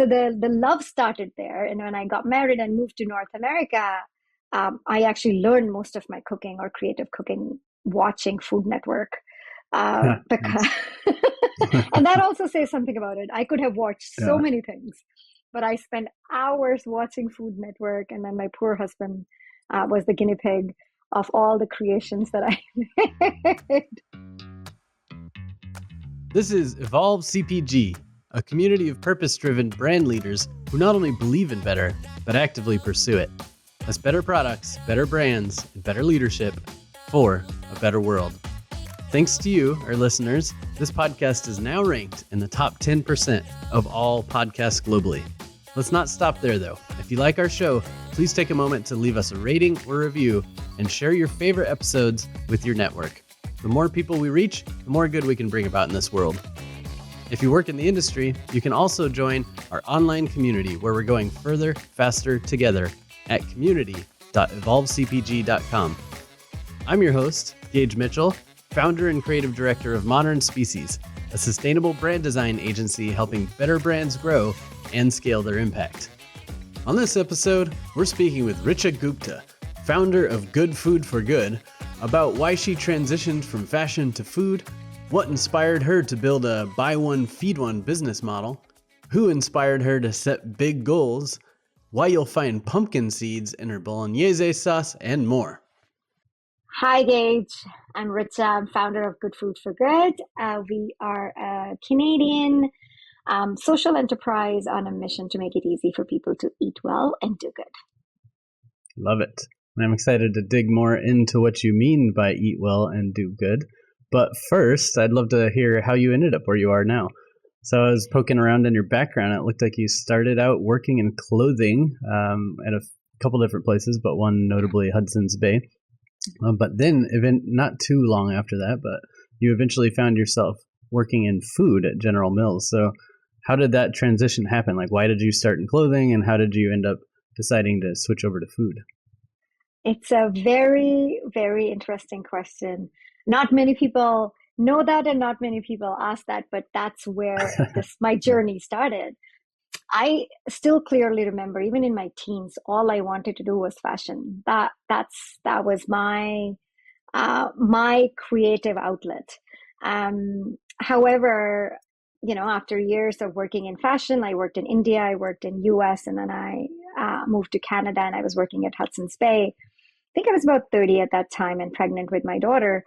the love started there. And when I got married and moved to North America, I actually learned most of my cooking or creative cooking watching Food Network. Because and that also says something about it. I could have watched so Yeah. many things, but I spent hours watching Food Network, and then my poor husband was the guinea pig of all the creations that I made. This is Evolve CPG, a community of purpose-driven brand leaders who not only believe in better, but actively pursue it. That's better products, better brands, and better leadership for a better world. Thanks to you, our listeners, this podcast is now ranked in the top 10% of all podcasts globally. Let's not stop there, though. If you like our show, please take a moment to leave us a rating or review and share your favorite episodes with your network. The more people we reach, the more good we can bring about in this world. If you work in the industry, you can also join our online community where we're going further, faster together at community.evolvecpg.com. I'm your host, Gage Mitchell, founder and creative director of Modern Species, a sustainable brand design agency helping better brands grow and scale their impact. On this episode, we're speaking with Richa Gupta, founder of Good Food for Good, about why she transitioned from fashion to food, what inspired her to build a buy one, feed one business model, who inspired her to set big goals, why you'll find pumpkin seeds in her bolognese sauce, and more. Hi, Gage. I'm Richa. I'm founder of Good Food for Good. We are a Canadian social enterprise on a mission to make it easy for people to eat well and do good. Love it. I'm excited to dig more into what you mean by eat well and do good. But first, I'd love to hear how you ended up where you are now. So I was poking around in your background. It looked like you started out working in clothing at a couple different places, but one notably Hudson's Bay. But then, not too long after that, but you eventually found yourself working in food at General Mills. So how did that transition happen? Like, why did you start in clothing, and how did you end up deciding to switch over to food? It's a very, very interesting question. Not many people know that, and not many people ask that, but that's where my journey started. I still clearly remember, even in my teens, all I wanted to do was fashion. That was my my creative outlet. However, after years of working in fashion, I worked in India, I worked in US, and then I moved to Canada, and I was working at Hudson's Bay. I think I was about 30 at that time and pregnant with my daughter.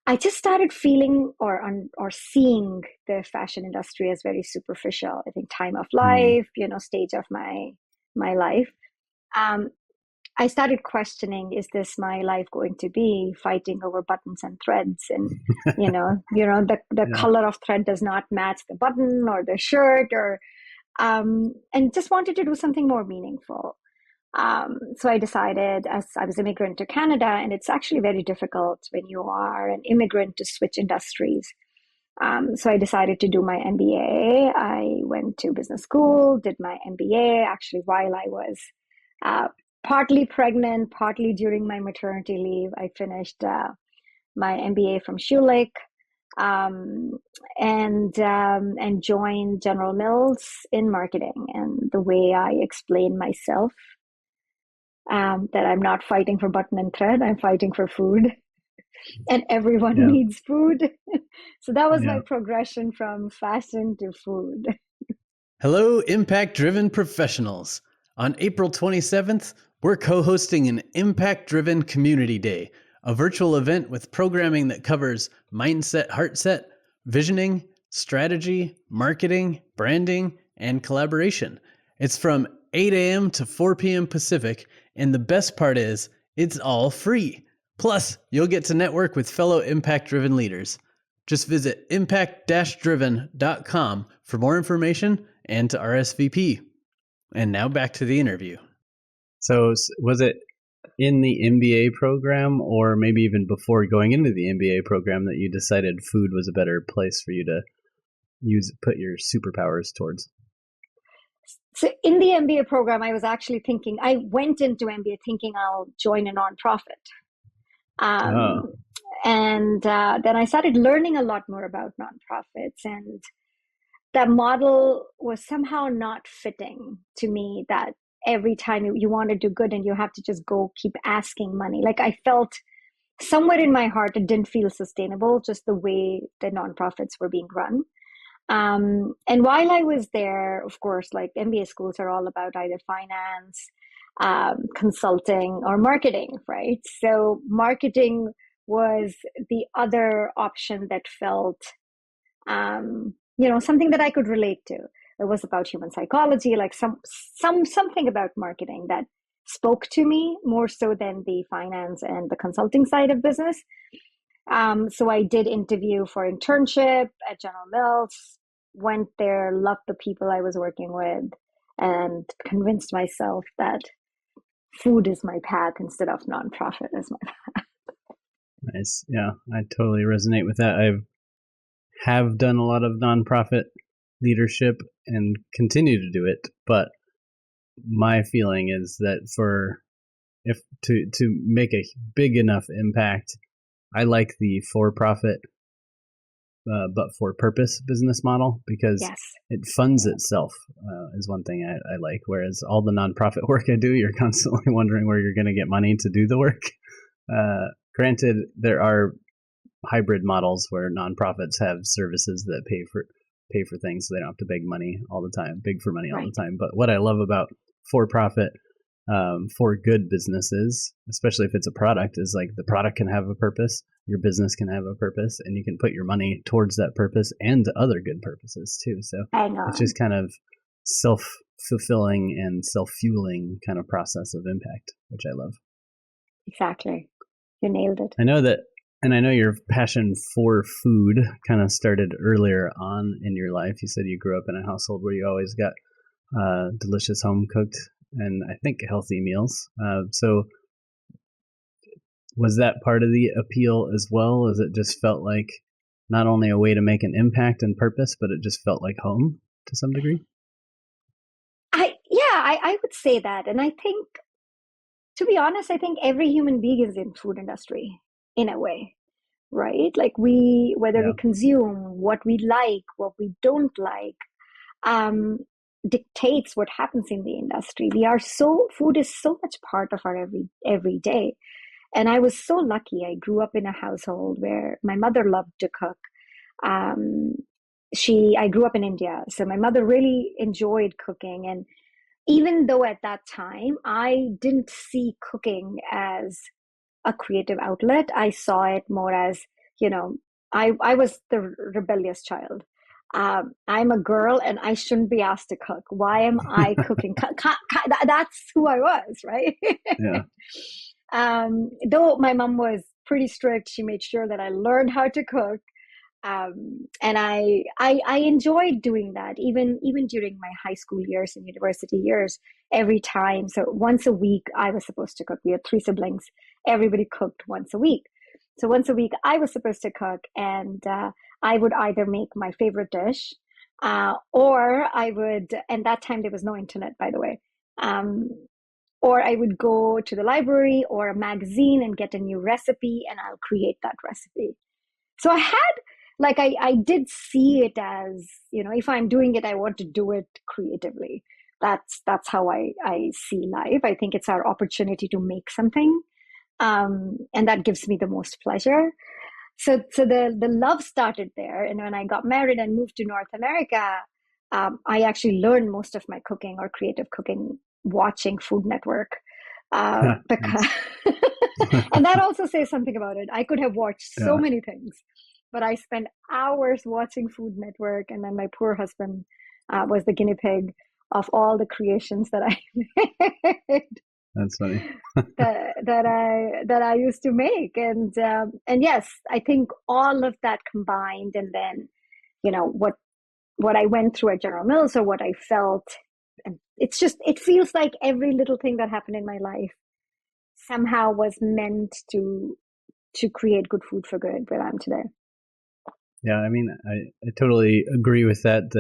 I just started feeling or seeing the fashion industry as very superficial. I think time of life, stage of my life. I started questioning: is this my life going to be? Fighting over buttons and threads, and the color of thread does not match the button or the shirt, or and just wanted to do something more meaningful. So I decided, as I was an immigrant to Canada, and it's actually very difficult when you are an immigrant to switch industries. So I decided to do my MBA. I went to business school, did my MBA, actually while I was partly pregnant, partly during my maternity leave. I finished my MBA from Schulich, and joined General Mills in marketing. And the way I explain myself, that I'm not fighting for button and thread, I'm fighting for food, and everyone needs food. So that was my progression from fashion to food. Hello, impact-driven professionals. On April 27th, we're co-hosting an Impact-Driven Community Day, a virtual event with programming that covers mindset, heart set, visioning, strategy, marketing, branding, and collaboration. It's from 8 a.m. to 4 p.m. Pacific, and the best part is, it's all free. Plus, you'll get to network with fellow impact-driven leaders. Just visit impact-driven.com for more information and to RSVP. And now back to the interview. So was it in the MBA program, or maybe even before going into the MBA program, that you decided food was a better place for you to put your superpowers towards? So in the MBA program, I was actually thinking, I went into MBA thinking I'll join a nonprofit. And then I started learning a lot more about nonprofits. And that model was somehow not fitting to me, that every time you want to do good and you have to just go keep asking money. Like I felt somewhere in my heart, it didn't feel sustainable, just the way the nonprofits were being run. And while I was there, of course, like MBA schools are all about either finance, consulting, or marketing, right? So marketing was the other option that felt, something that I could relate to. It was about human psychology, like something about marketing that spoke to me more so than the finance and the consulting side of business. So I did interview for internship at General Mills, went there, loved the people I was working with, and convinced myself that food is my path instead of nonprofit is my path. Nice. Yeah, I totally resonate with that. I have done a lot of nonprofit leadership and continue to do it, but my feeling is that to make a big enough impact, I like the for-profit but for purpose business model, because Yes. it funds itself, is one thing I like. Whereas all the nonprofit work I do, you're constantly wondering where you're going to get money to do the work. Granted, there are hybrid models where nonprofits have services that pay for things, so they don't have to beg for money all the time. But what I love about for-profit, for good businesses, especially if it's a product, is like the product can have a purpose, your business can have a purpose, and you can put your money towards that purpose and other good purposes too. So it's just kind of self-fulfilling and self-fueling kind of process of impact, which I love. Exactly. You nailed it. I know your passion for food kind of started earlier on in your life. You said you grew up in a household where you always got delicious home cooked and I think healthy meals. So was that part of the appeal as well? As it just felt like not only a way to make an impact and purpose, but it just felt like home to some degree? I would say that. And I think, to be honest, I think every human being is in food industry in a way, right? Like whether we consume, what we like, what we don't like, dictates what happens in the industry. Food is so much part of our every day. And I was so lucky. I grew up in a household where my mother loved to cook. I grew up in India, so my mother really enjoyed cooking. And even though at that time I didn't see cooking as a creative outlet, I saw it more as, I was the rebellious child. I'm a girl and I shouldn't be asked to cook. Why am I cooking? That's who I was, right? Yeah. Though my mom was pretty strict, she made sure that I learned how to cook. And I enjoyed doing that, even during my high school years and university years, every time. So once a week, I was supposed to cook. We had 3 siblings. Everybody cooked once a week. So once a week, I was supposed to cook, and I would either make my favorite dish, or I would, and that time there was no internet, by the way, or I would go to the library or a magazine and get a new recipe, and I'll create that recipe. So I did see it as, if I'm doing it, I want to do it creatively. That's how I see life. I think it's our opportunity to make something. And that gives me the most pleasure. So the love started there. And when I got married and moved to North America, I actually learned most of my cooking or creative cooking watching Food Network. Because and that also says something about it. I could have watched so many things, but I spent hours watching Food Network, and then my poor husband was the guinea pig of all the creations that I made. That's funny. that I used to make, and yes, I think all of that combined, and then what I went through at General Mills or what I felt, and it feels like every little thing that happened in my life somehow was meant to create good food for good where I'm today. Yeah, I mean, I totally agree with that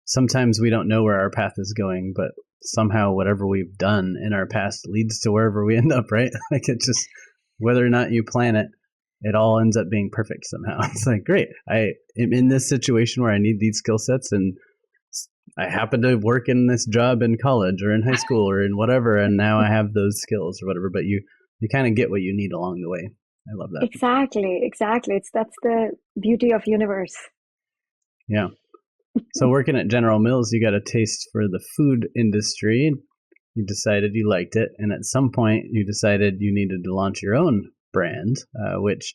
sometimes we don't know where our path is going, but somehow whatever we've done in our past leads to wherever we end up, right? Like it just, whether or not you plan it, it all ends up being perfect somehow. It's like, great, I am in this situation where I need these skill sets, and I happen to work in this job in college or in high school or in whatever, and now I have those skills or whatever. But you kind of get what you need along the way. I love that. Exactly, exactly. That's the beauty of universe. Yeah. So working at General Mills, you got a taste for the food industry. You decided you liked it, and at some point, you decided you needed to launch your own brand, which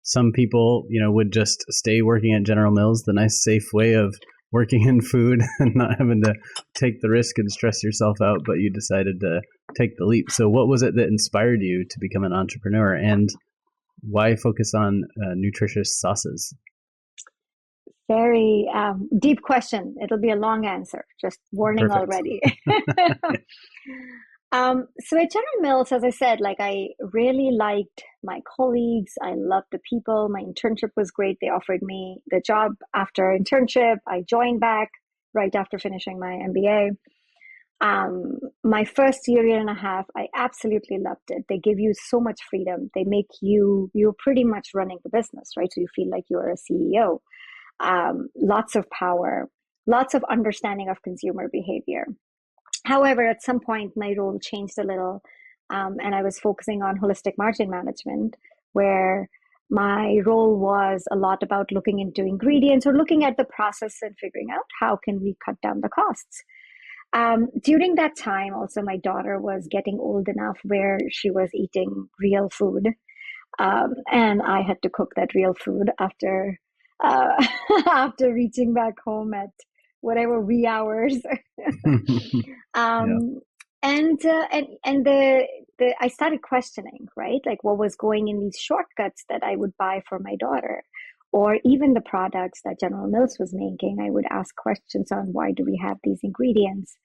some people, would just stay working at General Mills, the nice, safe way of working in food and not having to take the risk and stress yourself out. But you decided to take the leap. So, what was it that inspired you to become an entrepreneur, and why focus on nutritious sauces? Very deep question. It'll be a long answer. Just warning Perfect. already. So at General Mills, as I said, like I really liked my colleagues. I loved the people. My internship was great. They offered me the job after internship. I joined back right after finishing my MBA. My first year and a half, I absolutely loved it. They give you so much freedom. They make you're pretty much running the business, right? So you feel like you're a CEO. Lots of power, lots of understanding of consumer behavior. However, at some point, my role changed a little, and I was focusing on holistic margin management, where my role was a lot about looking into ingredients or looking at the process and figuring out how can we cut down the costs. During that time, also, my daughter was getting old enough where she was eating real food, and I had to cook that real food after after reaching back home at whatever wee hours. Yeah. um, and I started questioning, right? Like what was going in these shortcuts that I would buy for my daughter, or even the products that General Mills was making. I would ask questions on why do we have these ingredients,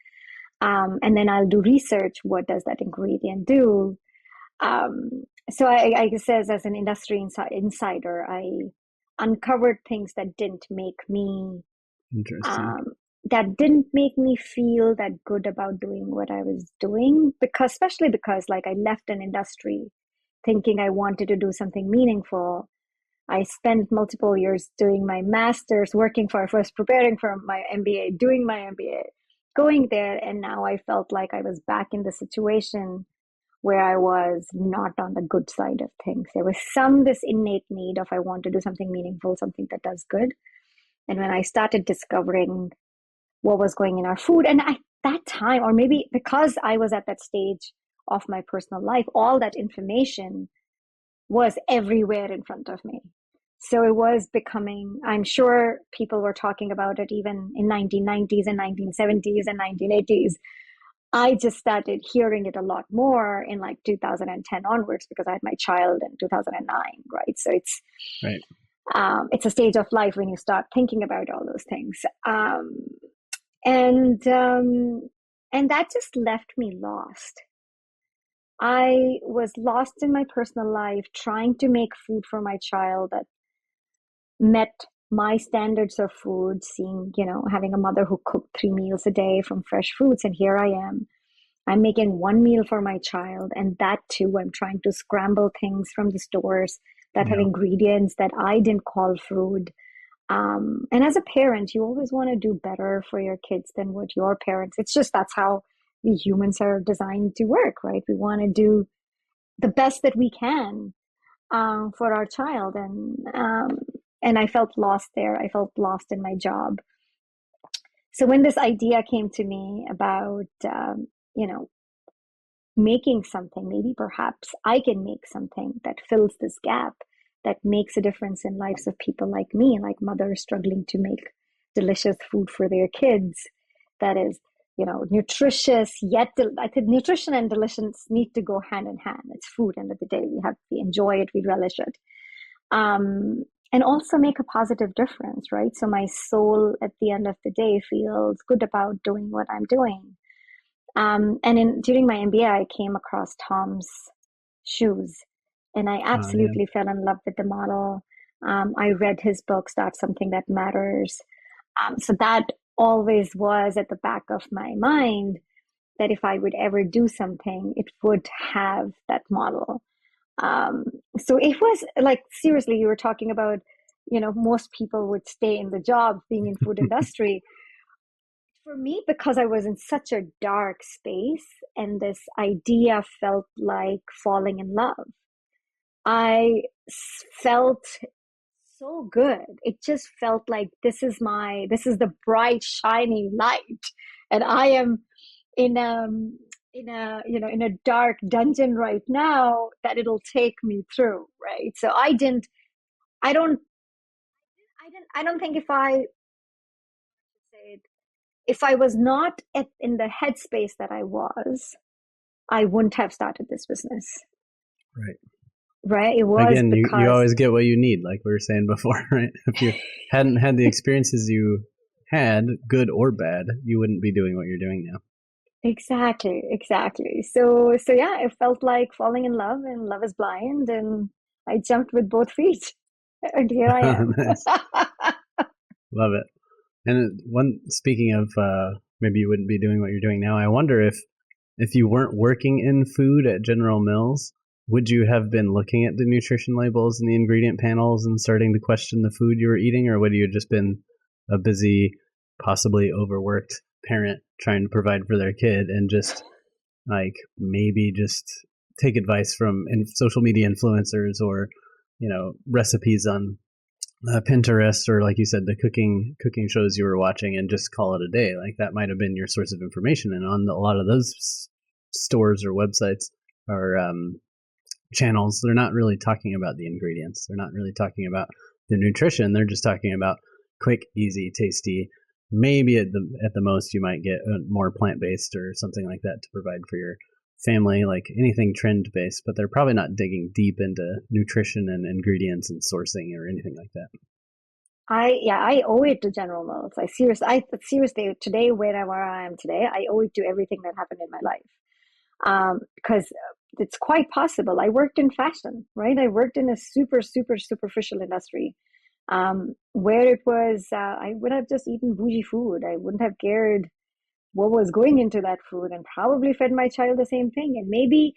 and then I'll do research. What does that ingredient do? So I guess as an industry insider, I uncovered things that didn't make me Interesting. um, that didn't make me feel that good about doing what I was doing, because especially because like I left an industry thinking I wanted to do something meaningful. I spent multiple years doing my master's, working for first preparing for my MBA, doing my MBA, going there, and now I felt like I was back in the situation where I was not on the good side of things. There was this innate need of I want to do something meaningful, something that does good. And when I started discovering what was going in our food, and at that time, or maybe because I was at that stage of my personal life, all that information was everywhere in front of me. So it was becoming, I'm sure people were talking about it even in 1990s and 1970s and 1980s. I just started hearing it a lot more in like 2010 onwards because I had my child in 2009, right? So Right. it's a stage of life when you start thinking about all those things, and um, and that just left me lost. I was lost in my personal life, trying to make food for my child that met my standards of food. Seeing, having a mother who cooked 3 meals a day from fresh foods, and here I am. I'm making one meal for my child, and that too, I'm trying to scramble things from the stores that have Yeah. ingredients that I didn't call food. And as a parent, you always want to do better for your kids than what your parents. It's just that's how we humans are designed to work, right? We want to do the best that we can for our child, and I felt lost there. I felt lost in my job. So when this idea came to me about you know making something, maybe perhaps I can make something that fills this gap, that makes a difference in lives of people like me, like mothers struggling to make delicious food for their kids that is, nutritious, yet I think nutrition and delicious need to go hand in hand. It's food, end of the day. We enjoy it, we relish it. And also make a positive difference, right? So my soul at the end of the day feels good about doing what I'm doing. And during my MBA, I came across Tom's shoes, and I Yeah. absolutely fell in love with the model. I read his book, Start Something That Matters. So that always was at the back of my mind, that if I would ever do something, it would have that model. Um, so it was like, seriously, you were talking about, most people would stay in the job being in food industry. For me, because I was in such a dark space and this idea felt like falling in love, felt so good. It just felt like this is the bright, shiny light. And I am in in a dark dungeon right now that it'll take me through, right? So I don't, I don't think if I was not in the headspace that I was, I wouldn't have started this business. Right. Right. It was Again, you because always get what you need, like we were saying before, right? If you hadn't had the experiences you had, good or bad, you wouldn't be doing what you're doing now. exactly, exactly. So yeah, it felt like falling in love, and love is blind, and I jumped with both feet, and here I am. Nice. Love it. And speaking of maybe you wouldn't be doing what you're doing now, I wonder if you weren't working in food at General Mills, would you have been looking at the nutrition labels and the ingredient panels and starting to question the food you were eating, or would you have just been a busy, possibly overworked parent trying to provide for their kid and just like maybe just take advice from social media influencers or recipes on Pinterest, or like you said, the cooking shows you were watching, and just call it a day? Like that might have been your source of information. And on a lot of those stores or websites or channels, they're not really talking about the ingredients. They're not really talking about the nutrition. They're just talking about quick, easy, tasty. Maybe at the most you might get more plant based or something like that to provide for your family, like anything trend based, but they're probably not digging deep into nutrition and ingredients and sourcing or anything like that. I owe it to General Mills. I seriously today, wherever I am today, I owe it to everything that happened in my life. Because it's quite possible. I worked in fashion, right? I worked in a super, super superficial industry, where it was, I would have just eaten bougie food. I wouldn't have cared what was going into that food, and probably fed my child the same thing. And maybe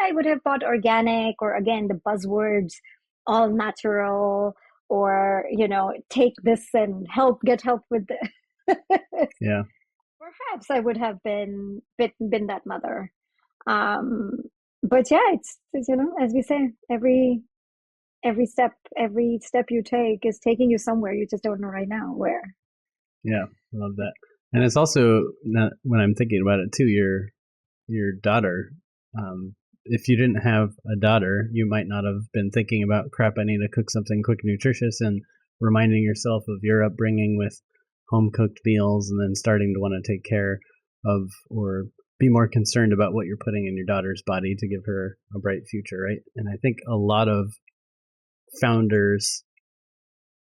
I would have bought organic, or again, the buzzwords, all natural, or, take this and get help with this. Yeah. Perhaps I would have been that mother. Um, but yeah, it's, as we say, every step you take is taking you somewhere. You just don't know right now where. Yeah, love that. And it's also not, when I'm thinking about it too, your daughter. If you didn't have a daughter, you might not have been thinking about, crap, I need to cook something quick and nutritious, and reminding yourself of your upbringing with home cooked meals, and then starting to want to take care of or be more concerned about what you're putting in your daughter's body to give her a bright future, right? And I think a lot of founders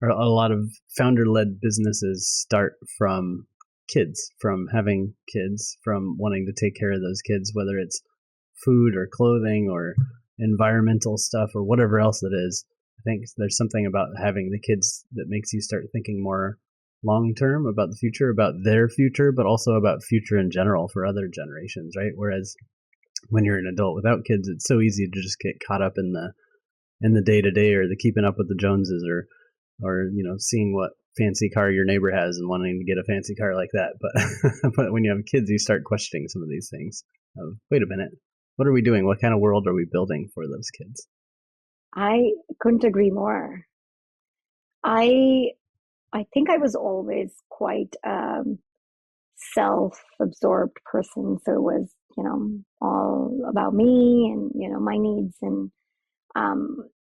or a lot of founder-led businesses start from kids, from having kids, from wanting to take care of those kids, whether it's food or clothing or environmental stuff or whatever else it is. I think there's something about having the kids that makes you start thinking more long term about the future, about their future, but also about future in general for other generations, right? Whereas when you're an adult without kids, it's so easy to just get caught up in the day to day, or the keeping up with the Joneses, or seeing what fancy car your neighbor has and wanting to get a fancy car like that. But but when you have kids, you start questioning some of these things of, wait a minute, what are we doing? What kind of world are we building for those kids? I couldn't agree more. I I think I was always quite self-absorbed person, so it was, all about me and, my needs, and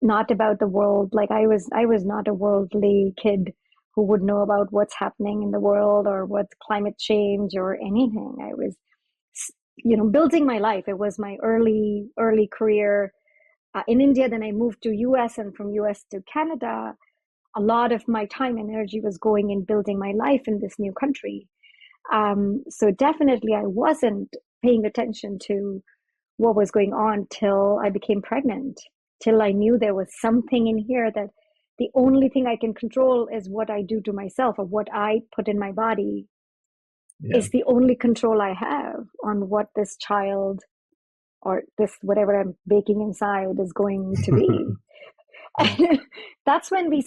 not about the world. Like I was not a worldly kid who would know about what's happening in the world or what's climate change or anything. I was, building my life. It was my early career in India. Then I moved to US, and from US to Canada. A lot of my time and energy was going in building my life in this new country. So definitely I wasn't paying attention to what was going on till I became pregnant, till I knew there was something in here that the only thing I can control is what I do to myself, or what I put in my body Yeah. is the only control I have on what this child, or this whatever I'm baking inside, is going to be. Yeah. That's when we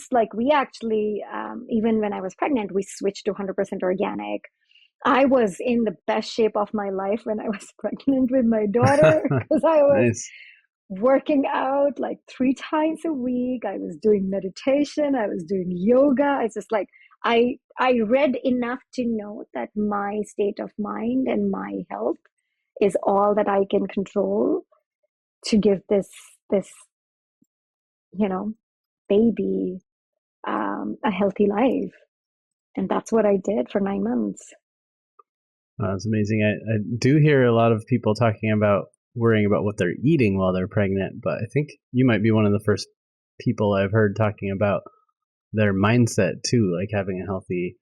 actually, even when I was pregnant, we switched to 100% organic. I was in the best shape of my life when I was pregnant with my daughter because I was Nice. working out like 3 times a week. I was doing meditation. I was doing yoga. It's just like I read enough to know that my state of mind and my health is all that I can control to give this you know baby a healthy life. And that's what I did for 9 months. It's amazing. I do hear a lot of people talking about worrying about what they're eating while they're pregnant, but I think you might be one of the first people I've heard talking about their mindset too, like having a healthy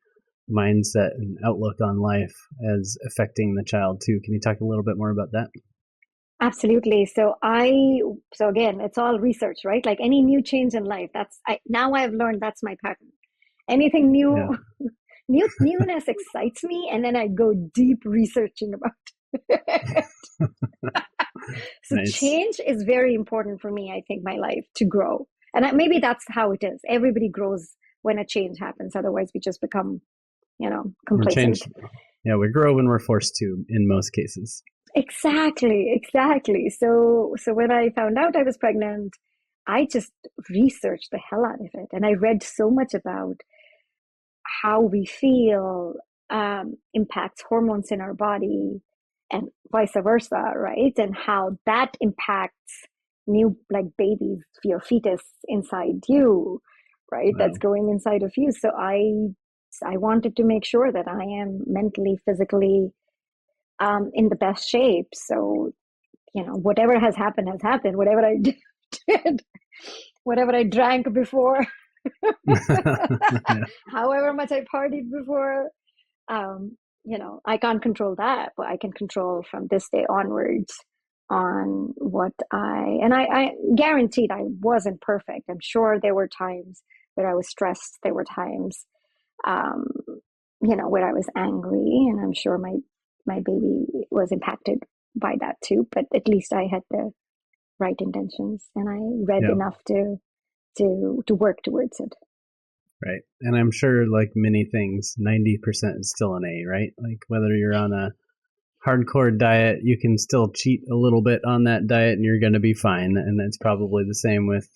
mindset and outlook on life as affecting the child too. Can you talk a little bit more about that? Absolutely. So again, it's all research, right? Like any new change in life, now I've learned that's my pattern. Anything Yeah. new, newness excites me, and then I go deep researching about it. So Nice. change is very important for me, I think, my life to grow. And maybe that's how it is. Everybody grows when a change happens. Otherwise, we just become, We're complacent. changed. Yeah, we grow when we're forced to in most cases. Exactly, exactly. So when I found out I was pregnant, I just researched the hell out of it, and I read so much about how we feel impacts hormones in our body, and vice versa, right? And how that impacts new, like, babies, your fetus inside you, right? That's Wow. growing inside of you. So I wanted to make sure that I am mentally, physically, in the best shape. So, whatever has happened. Whatever I did, whatever I drank before, Yeah. however much I partied before, I can't control that, but I can control from this day onwards on what I guaranteed I wasn't perfect. I'm sure there were times where I was stressed. There were times, um, where I was angry, and I'm sure my baby was impacted by that too. But at least I had the right intentions, and I read Yeah. enough to work towards it. Right. And I'm sure, like many things, 90% is still an A, right? Like whether you're on a hardcore diet, you can still cheat a little bit on that diet and you're going to be fine. And it's probably the same with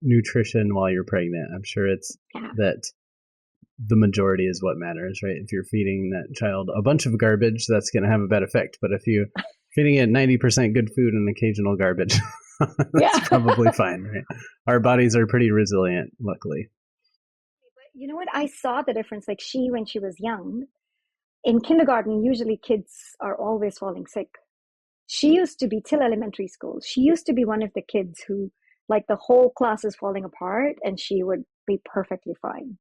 nutrition while you're pregnant. I'm sure it's Yeah. that the majority is what matters, right? If you're feeding that child a bunch of garbage, that's going to have a bad effect. But if you're feeding it 90% good food and occasional garbage, that's Yeah. probably fine, right? Our bodies are pretty resilient, luckily. You know what? I saw the difference. Like, when she was young, in kindergarten, usually kids are always falling sick. She used to be, till elementary school, she used to be one of the kids who, like, the whole class is falling apart and she would be perfectly fine.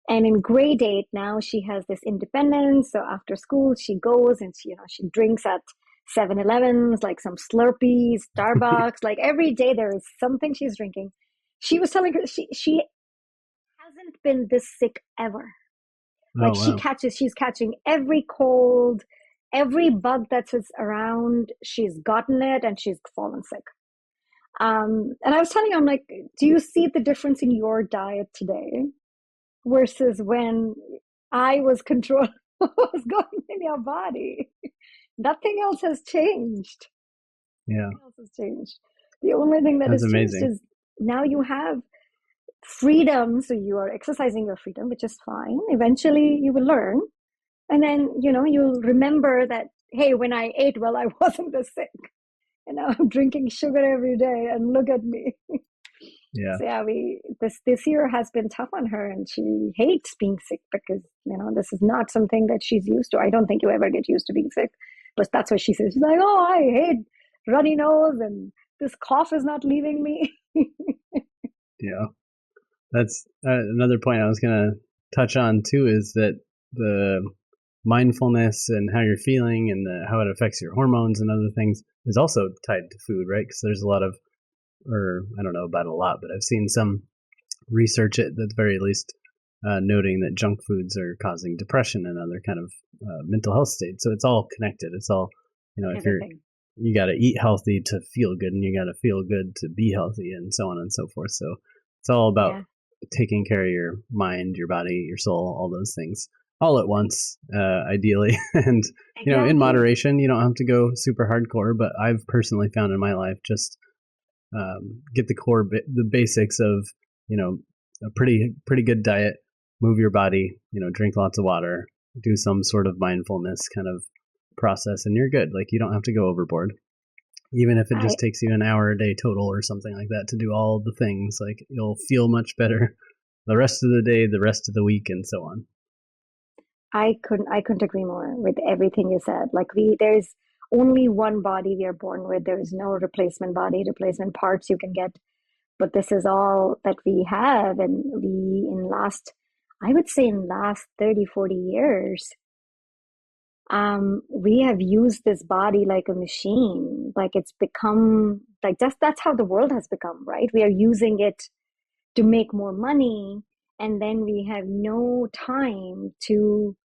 And in grade 8, now she has this independence. So after school, she goes and she drinks at 7-Elevens, like some Slurpees, Starbucks. Like every day there is something she's drinking. She was telling her she hasn't been this sick ever. Like, Oh, wow. she's catching every cold, every bug that's around. She's gotten it and she's fallen sick. And I was telling her, I'm like, do you see the difference in your diet today versus when I was controlling what was going in your body? Nothing else has changed. Yeah, Nothing else has changed. The only thing that that's has changed amazing. is now you have freedom. So you are exercising your freedom, which is fine. Eventually you will learn. And then, you'll remember that, hey, when I ate well, I wasn't this sick. I'm drinking sugar every day and look at me. Yeah, So yeah, this year has been tough on her, and she hates being sick because, this is not something that she's used to. I don't think you ever get used to being sick, but that's what she says. She's like, oh, I hate runny nose and this cough is not leaving me. yeah. That's another point I was going to touch on too is that the mindfulness and how you're feeling and how it affects your hormones and other things is also tied to food, right? Because there's a lot of, or I don't know about a lot, but I've seen some research at the very least noting that junk foods are causing depression and other kind of mental health states. So it's all connected. It's all, if Everything. you got to eat healthy to feel good and you got to feel good to be healthy and so on and so forth. So it's all about Yeah. taking care of your mind, your body, your soul, all those things. all at once, ideally. And, in Exactly. moderation. You don't have to go super hardcore, but I've personally found in my life just get the the basics of, a pretty good diet, move your body, drink lots of water, do some sort of mindfulness kind of process, and you're good. Like, you don't have to go overboard. Even if it I just takes you an hour a day total or something like that to do all the things, like, you'll feel much better the rest of the day, the rest of the week, and so on. I couldn't agree more with everything you said. Like there's only one body we are born with. There is no replacement body, replacement parts you can get. But this is all that we have, and I would say in last 30, 40 years, we have used this body like a machine. Like it's become like that's how the world has become, right? We are using it to make more money, and then we have no time to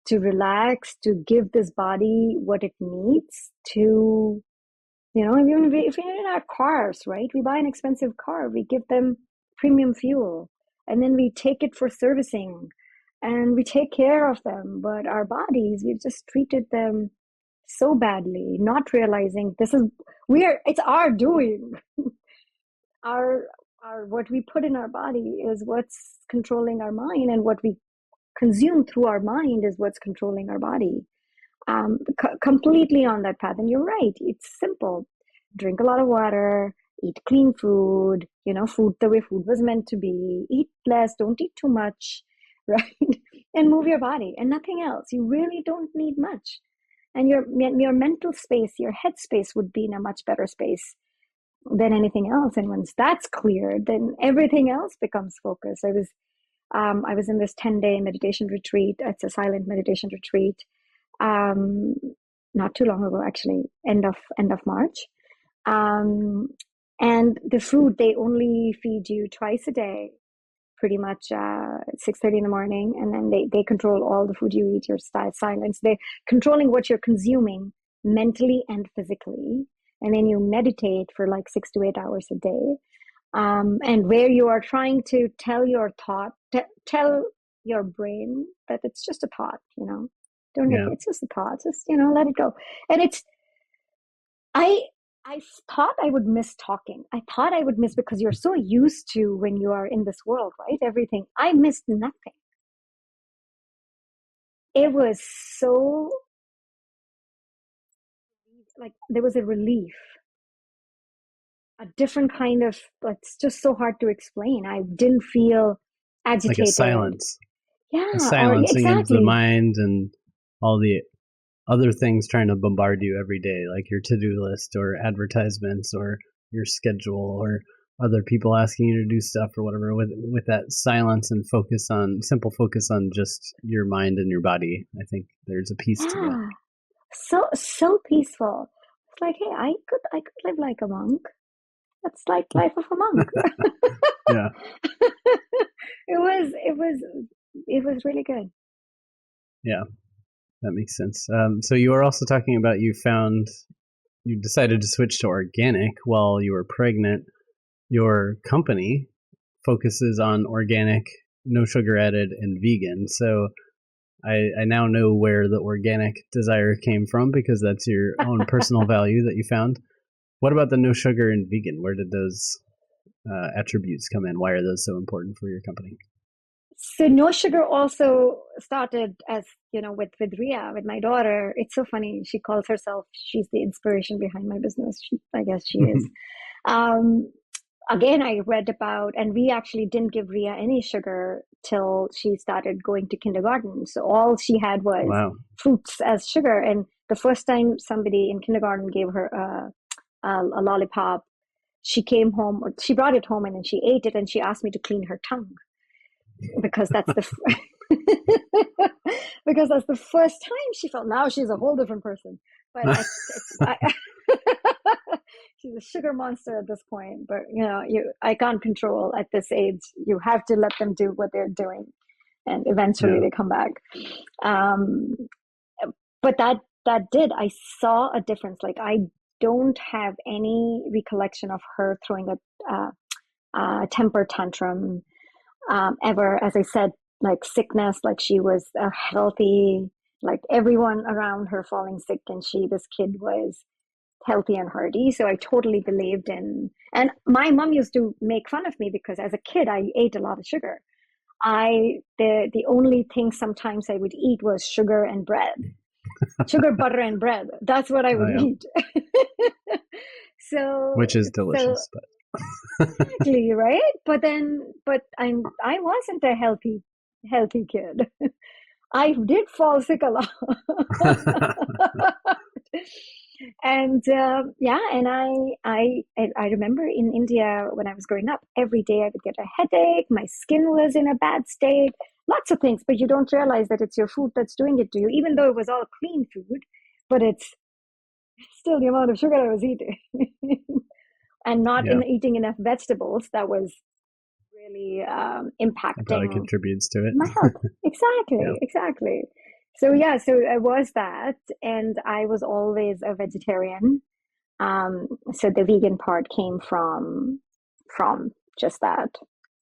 relax, to give this body what it needs to, even if we're in our cars, right? We buy an expensive car, we give them premium fuel, and then we take it for servicing and we take care of them. But our bodies, we've just treated them so badly, not realizing it's our doing. Our what we put in our body is what's controlling our mind, and what we consume through our mind is what's controlling our body. Completely on that path. And you're right, it's simple. Drink a lot of water, eat clean food, food the way food was meant to be, eat less, don't eat too much, right? And move your body and nothing else. You really don't need much. And your mental space, your head space would be in a much better space than anything else. And once that's cleared, then everything else becomes focus. I was in this 10-day meditation retreat. It's a silent meditation retreat. Um, Not too long ago, actually, end of March. Um, and the food, they only feed you twice a day, pretty much 6:30 in the morning, and then they control all the food you eat. Your silence. They're controlling what you're consuming mentally and physically, and then you meditate for like 6 to 8 hours a day, and where you are trying to tell your brain that it's just a thought, don't Yeah. it's just a thought, just let it go. And I I thought I would miss talking. I thought I would miss, because you're so used to, when you are in this world, right? Everything. I missed nothing. It was so, like, there was a relief, a different kind of, it's just so hard to explain. I didn't feel Like a agitated. silence, a Yeah, or yeah, silencing of the exactly. mind and all the other things trying to bombard you every day, like your to-do list or advertisements or your schedule or other people asking you to do stuff or whatever. With that silence and simple focus on just your mind and your body, I think there's a piece to that. Yeah, so peaceful. It's like, hey, I could live like a monk. That's like life of a monk. Yeah. it was really good. Yeah, that makes sense. So you were also talking about you decided to switch to organic while you were pregnant. Your company focuses on organic, no sugar added, and vegan. So I now know where the organic desire came from, because that's your own personal value that you found. What about the no sugar and vegan? Where did those attributes come in? Why are those so important for your company? So no sugar also started, as with Ria, with my daughter. It's so funny. She calls herself, she's the inspiration behind my business. I guess she is. Um, Again, I read about, and we actually didn't give Ria any sugar till she started going to kindergarten. So all she had was Wow. fruits as sugar. And the first time somebody in kindergarten gave her a lollipop, she came home, or she brought it home, and then she ate it, and she asked me to clean her tongue, because that's the because that's the first time she felt. Now she's a whole different person, but she's a sugar monster at this point. But I can't control at this age. You have to let them do what they're doing, and eventually Yeah. they come back. um but that did, I saw a difference. Like, I don't have any recollection of her throwing a temper tantrum ever. As I said, like sickness, like she was a healthy, like everyone around her falling sick, and this kid was healthy and hearty. So I totally believed in, and my mom used to make fun of me because as a kid I ate a lot of sugar. The only thing sometimes I would eat was sugar and bread, sugar, butter, and bread. That's what I Oh would yeah, eat. which is So delicious, exactly, right? But I wasn't a healthy kid. I did fall sick a lot. but And yeah, and I remember in India when I was growing up, every day I would get a headache. My skin was in a bad state, lots of things, but you don't realize that it's your food that's doing it to you, even though it was all clean food, but it's still the amount of sugar I was eating. And not yeah, in eating enough vegetables that was really it probably impacting contributes to my it. health. Yeah, Exactly, exactly. So yeah, so I was that, and I was always a vegetarian. So the vegan part came from just that,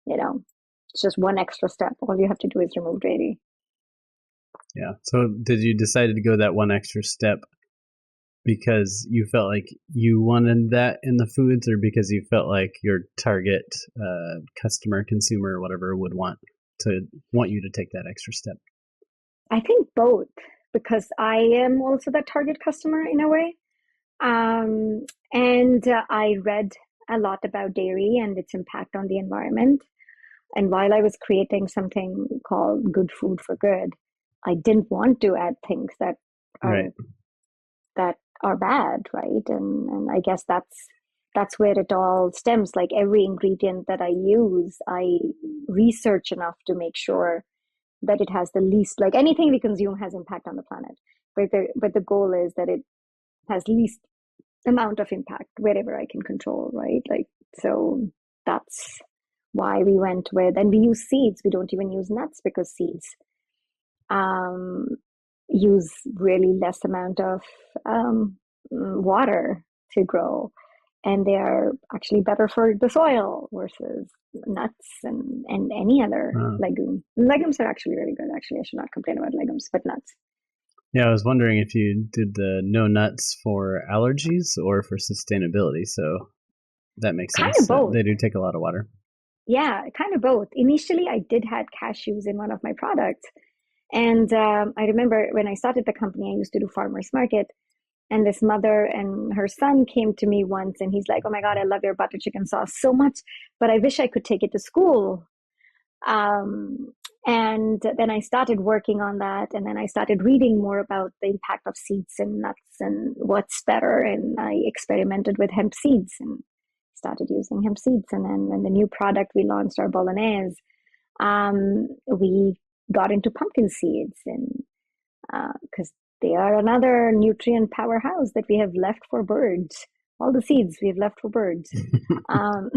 you know, it's just one extra step. All you have to do is remove dairy. yeah. So did you decide to go that one extra step because you felt like you wanted that in the foods, or because you felt like your target customer, consumer, whatever, would want you to take that extra step? I think both, because I am also the target customer in a way. Um, and I read a lot about dairy and its impact on the environment. And while I was creating something called Good Food for Good, I didn't want to add things Right. are that are bad, right? And I guess that's where it all stems. Like every ingredient that I use, I research enough to make sure that it has the least, like anything we consume has impact on the planet. But the goal is that it has least amount of impact wherever I can control, right? Like, so that's why we went with, and we use seeds. We don't even use nuts because seeds um, use really less amount of water to grow, and they are actually better for the soil versus nuts and any other Uh, legume. Legumes are actually really good. Actually, I should not complain about legumes, but nuts. yeah, I was wondering if you did the no nuts for allergies or for sustainability. So that makes Kind sense. of both. They do take a lot of water. Yeah, kind of both. Initially, I did had cashews in one of my products. And I remember when I started the company, I used to do farmers market. And this mother and her son came to me once, and he's like, "Oh my God, I love your butter chicken sauce so much, but I wish I could take it to school." Um, and then I started working on that. And then I started reading more about the impact of seeds and nuts and what's better. And I experimented with hemp seeds and started using hemp seeds. And then when the new product we launched, our bolognese, we got into pumpkin seeds, and because they are another nutrient powerhouse that we have left for birds. All the seeds we have left for birds, um,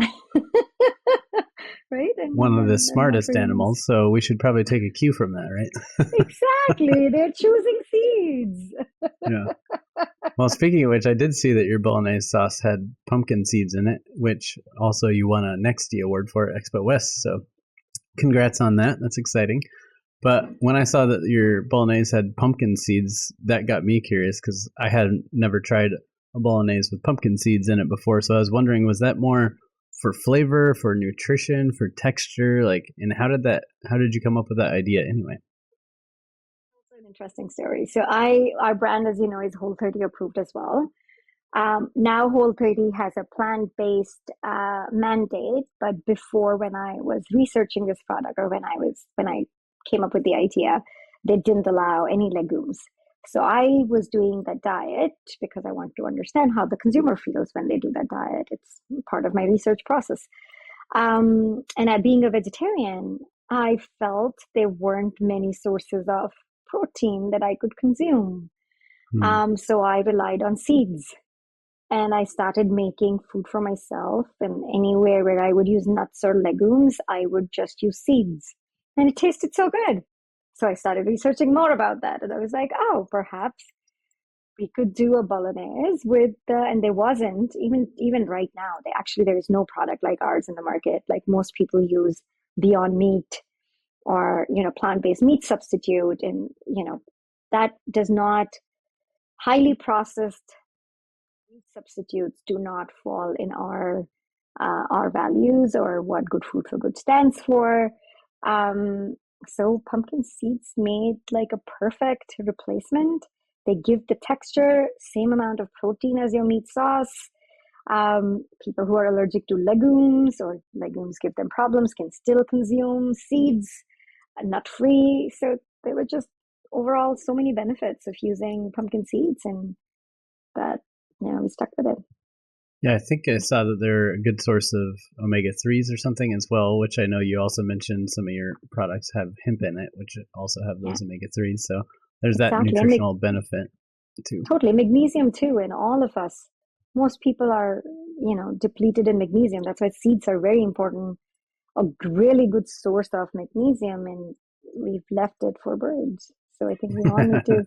right? One of the And not for smartest humans. animals, so we should probably take a cue from that, right? Exactly, they're choosing seeds. Yeah. Well, speaking of which, I did see that your bolognese sauce had pumpkin seeds in it, which also you won a Nexty award for at Expo West. So congrats on that. That's exciting. But when I saw that your bolognese had pumpkin seeds, that got me curious because I had never tried a bolognese with pumpkin seeds in it before. So I was wondering, was that more for flavor, for nutrition, for texture? Like, and how did you come up with that idea anyway? An interesting story. So our brand, as you know, is Whole30 approved as well. Now Whole30 has a plant-based mandate, but before, when I was researching this product, or when I came up with the idea, they didn't allow any legumes. So I was doing that diet because I want to understand how the consumer feels when they do that diet. It's part of my research process. And being a vegetarian, I felt there weren't many sources of protein that I could consume. Hmm. So I relied on seeds, and I started making food for myself. And anywhere where I would use nuts or legumes, I would just use seeds. And it tasted so good. So I started researching more about that. And I was like, oh, perhaps we could do a bolognese with and there wasn't, even right now, there is no product like ours in the market. Like most people use Beyond Meat or, plant-based meat substitute. And, that does not, highly processed meat substitutes do not fall in our values or what good food for good stands for. Um, so pumpkin seeds made like a perfect replacement. They give the texture, same amount of protein as your meat sauce. People who are allergic to legumes or legumes give them problems can still consume seeds, nut free. So there were just overall so many benefits of using pumpkin seeds, and that, we stuck with it. Yeah, I think I saw that they're a good source of omega-3s or something as well, which I know you also mentioned some of your products have hemp in it, which also have Yeah, those omega-3s. So there's that exactly. And nutritional benefit too. totally magnesium too. And all of us, most people are, depleted in magnesium. That's why seeds are very important, a really good source of magnesium, and we've left it for birds. So I think we all need to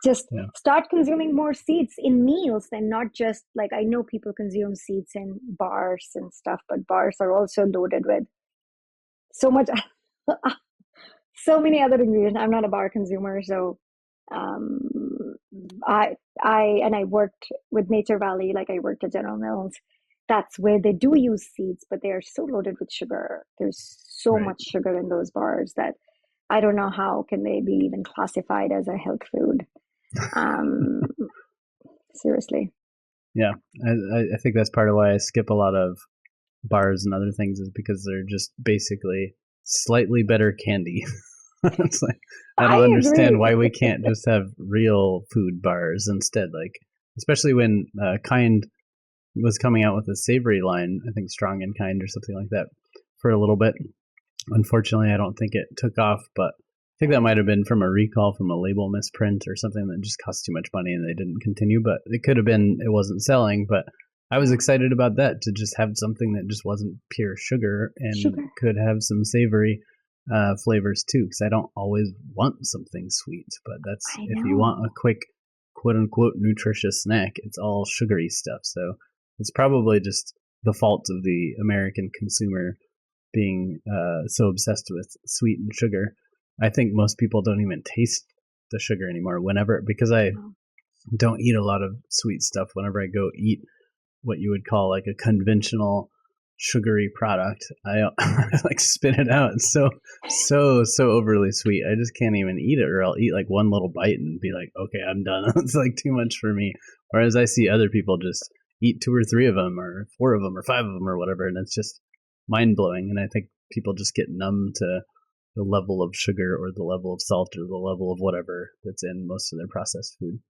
just Yeah, start consuming more seeds in meals, and not just like, I know people consume seeds in bars and stuff, but bars are also loaded with so much, so many other ingredients. I'm not a bar consumer, so um, I worked with Nature Valley, like I worked at General Mills. That's where they do use seeds, but they are so loaded with sugar. There's so right. much sugar in those bars that I don't know how can they be even classified as a health food. Um, Seriously. Yeah, I think that's part of why I skip a lot of bars and other things is because they're just basically slightly better candy. It's like I I don't understand agree. why we can't just have real food bars instead. Like especially when Kind was coming out with a savory line, I think Strong and Kind or something like that for a little bit. Unfortunately, I don't think it took off, but I think that might have been from a recall from a label misprint or something that just cost too much money and they didn't continue. But it could have been it wasn't selling. But I was excited about that to just have something that just wasn't pure sugar and Sugar. could have some savory flavors too. Because I don't always want something sweet, but that's I if you want a know. quick quote unquote nutritious snack, it's all sugary stuff. So it's probably just the fault of the American consumer being so obsessed with sweet and sugar. I think most people don't even taste the sugar anymore. Whenever because I No. don't eat a lot of sweet stuff. Whenever I go eat what you would call like a conventional sugary product, I like spit it out. It's so overly sweet. I just can't even eat it, or I'll eat like one little bite and be like, okay, I'm done. It's like too much for me. Whereas I see other people just eat two or three of them, or four of them, or five of them, or whatever, and it's just mind blowing. And I think people just get numb to the level of sugar or the level of salt or the level of whatever that's in most of their processed food.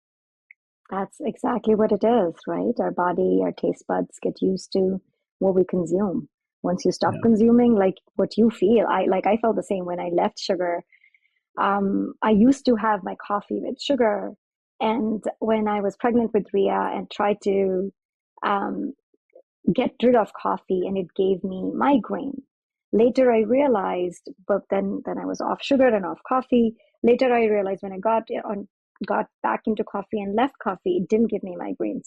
That's exactly what it is, right? Our body, our taste buds get used to what we consume. Once you stop Yeah. consuming, like what you feel, I felt the same when I left sugar. I used to have my coffee with sugar, and when I was pregnant with Ria and tried to um, get rid of coffee, and it gave me migraine. Later I realized, but then I was off sugar and off coffee. Later I realized when I got back into coffee and left coffee, it didn't give me migraines.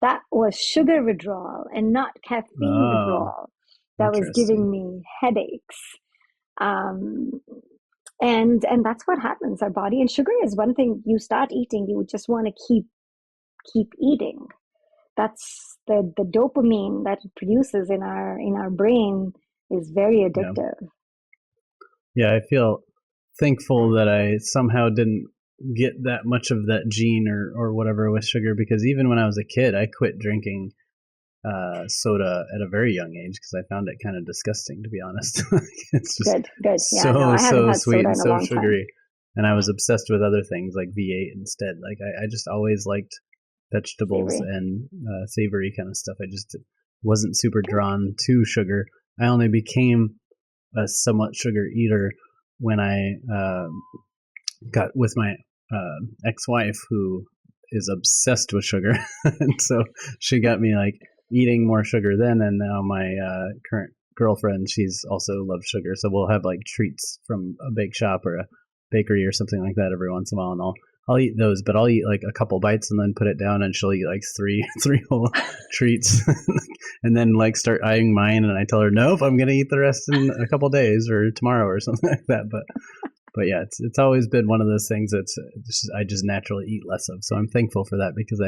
That was sugar withdrawal and not caffeine Oh, withdrawal that was interesting. giving me headaches. Um, and that's what happens. Our body, and sugar is one thing, you start eating, you just want to keep eating. That's the dopamine that it produces in our brain is very Yeah. addictive. Yeah, I feel thankful that I somehow didn't get that much of that gene or whatever with sugar because even when I was a kid, I quit drinking soda at a very young age because I found it kind of disgusting, to be honest. It's just Good. Yeah, no, so, I haven't so had sweet soda and in a so long time. sugary. And I was obsessed with other things like V8 instead. Like, I just always liked vegetables Savory. and savory kind of stuff. I just wasn't super Good. drawn to sugar. I only became a somewhat sugar eater when I got with my ex-wife who is obsessed with sugar, and so she got me like eating more sugar then. And now my current girlfriend, she's also loves sugar, so we'll have like treats from a bake shop or a bakery or something like that every once in a while, and I'll I'll eat those, but I'll eat like a couple bites and then put it down, and she'll eat like three whole treats, and then like start eyeing mine, and I tell her, nope, I'm gonna eat the rest in a couple days or tomorrow or something like that. But yeah, it's always been one of those things that's I just naturally eat less of. So I'm thankful for that, because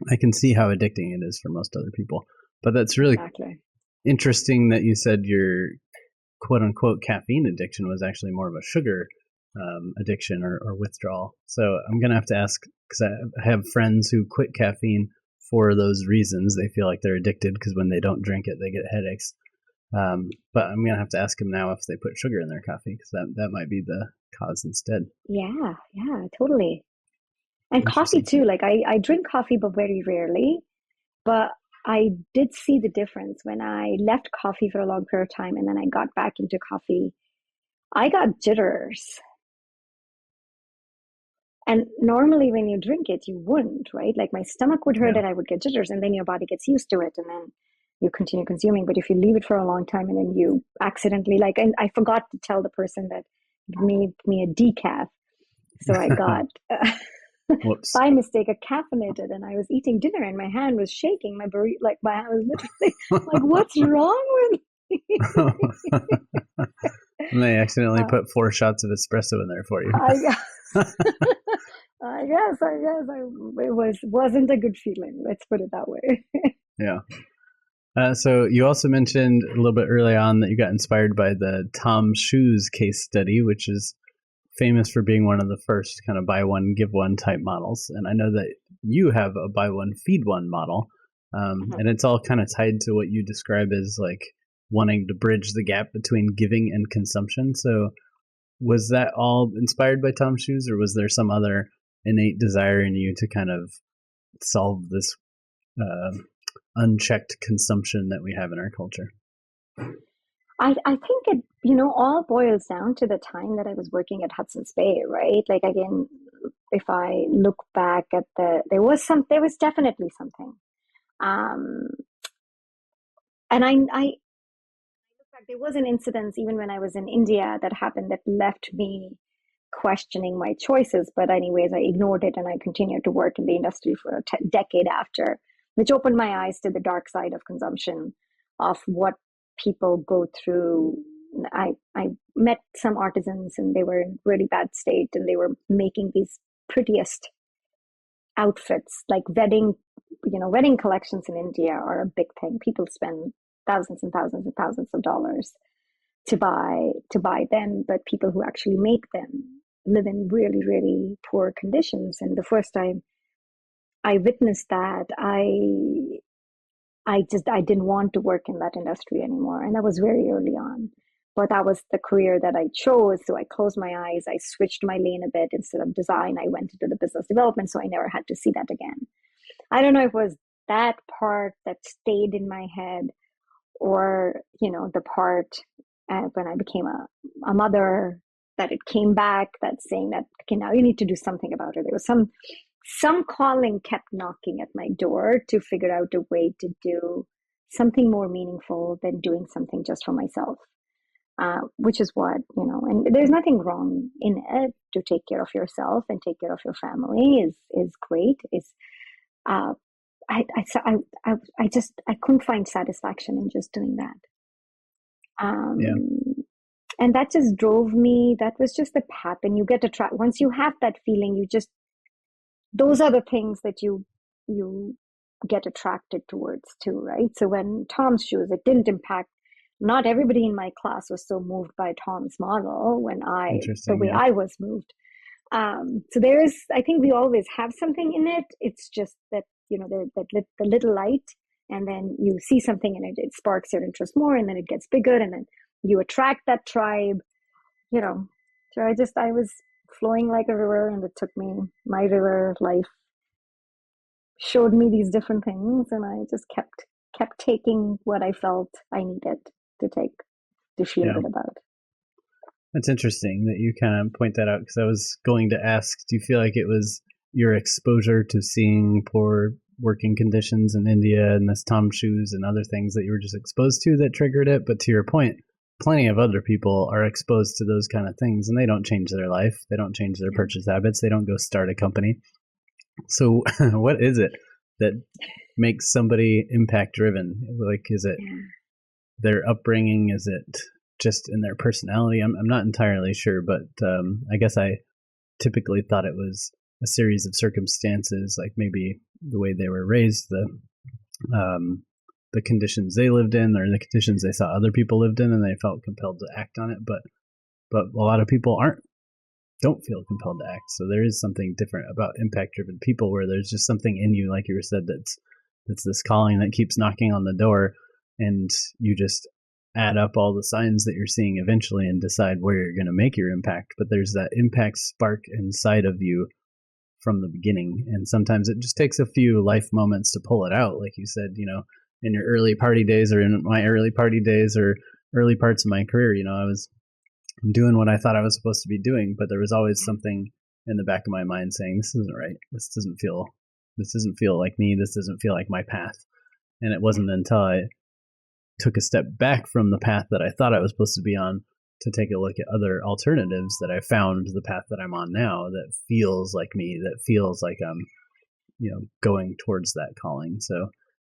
I can see how addicting it is for most other people. But that's really Exactly. interesting that you said your quote unquote caffeine addiction was actually more of a sugar addiction or withdrawal. So I'm going to have to ask, because I have friends who quit caffeine for those reasons. They feel like they're addicted because when they don't drink it, they get headaches. But I'm going to have to ask them now if they put sugar in their coffee, because that might be the cause instead. Yeah, totally. And coffee Interesting. too. Like I drink coffee, but very rarely. But I did see the difference when I left coffee for a long period of time and then I got back into coffee. I got jitters. And normally when you drink it, you wouldn't, right? Like my stomach would hurt Yeah. and I would get jitters, and then your body gets used to it and then you continue consuming. But if you leave it for a long time and then you accidentally, like, and I forgot to tell the person that made me a decaf. So I got, Whoops. by mistake, a caffeinated, and I was eating dinner and my hand was shaking. My burrito, like my hand was literally like, what's wrong with me? And they accidentally uh, put 4 shots of espresso in there for you. I guess, it wasn't a good feeling. Let's put it that way. Yeah. So you also mentioned a little bit early on that you got inspired by the Tom Shoes case study, which is famous for being one of the first kind of buy one, give one type models. And I know that you have a buy one, feed one model. And it's all kind of tied to what you describe as like wanting to bridge the gap between giving and consumption. So was that all inspired by Tom Shoes, or was there some other innate desire in you to kind of solve this uh, unchecked consumption that we have in our culture? I think it, all boils down to the time that I was working at Hudson's Bay, right? Like again, if I look back at there was definitely something. Um, and I look back, there was an incident even when I was in India that happened that left me questioning my choices. But anyways, I ignored it and I continued to work in the industry for a decade after, which opened my eyes to the dark side of consumption, of what people go through. I met some artisans and they were in really bad state and they were making these prettiest outfits, like wedding collections in India are a big thing. People spend thousands and thousands and thousands of dollars to buy them, but people who actually make them live in really, really poor conditions. And the first time I witnessed that, I didn't want to work in that industry anymore. And that was very early on. But that was the career that I chose. So I closed my eyes. I switched my lane a bit. Instead of design, I went into the business development. So I never had to see that again. I don't know if it was that part that stayed in my head, or, the part when I became a mother, that it came back, that saying that, okay, now you need to do something about it. There was some calling kept knocking at my door to figure out a way to do something more meaningful than doing something just for myself. Which is what, and there's nothing wrong in it. To take care of yourself and take care of your family is great. Uh, I couldn't find satisfaction in just doing that. Yeah. And that just drove me. That was just the path. And you get to try, once you have that feeling, those are the things that you get attracted towards too, right? So when Tom's Shoes, it didn't impact, not everybody in my class was so moved by Tom's model the Interesting. way Yeah. I was moved. So I think we always have something in it. It's just that, the little light, and then you see something and it sparks your interest more, and then it gets bigger, and then you attract that tribe, you know. So I was flowing like a river, and it took me, my river life showed me these different things, and I just kept taking what I felt I needed to take to feel Yeah. good about. That's interesting that you kind of point that out, because I was going to ask, do you feel like it was your exposure to seeing poor working conditions in India and this Tom Shoes and other things that you were just exposed to that triggered it? But to your point, plenty of other people are exposed to those kind of things and they don't change their life. They don't change their purchase habits. They don't go start a company. So what is it that makes somebody impact driven? Like, is it their upbringing? Is it just in their personality? I'm not entirely sure, but I guess I typically thought it was a series of circumstances, like maybe the way they were raised, the conditions they lived in, or the conditions they saw other people lived in, and they felt compelled to act on it. But a lot of people don't feel compelled to act. So there is something different about impact-driven people, where there's just something in you, like you said, that's this calling that keeps knocking on the door, and you just add up all the signs that you're seeing eventually and decide where you're going to make your impact. But there's that impact spark inside of you from the beginning, and sometimes it just takes a few life moments to pull it out. Like you said, in your early party days, or in my early party days, or early parts of my career, I was doing what I thought I was supposed to be doing, but there was always something in the back of my mind saying, this isn't right. This doesn't feel like me. This doesn't feel like my path. And it wasn't until I took a step back from the path that I thought I was supposed to be on to take a look at other alternatives that I found the path that I'm on now that feels like me, that feels like I'm, going towards that calling. So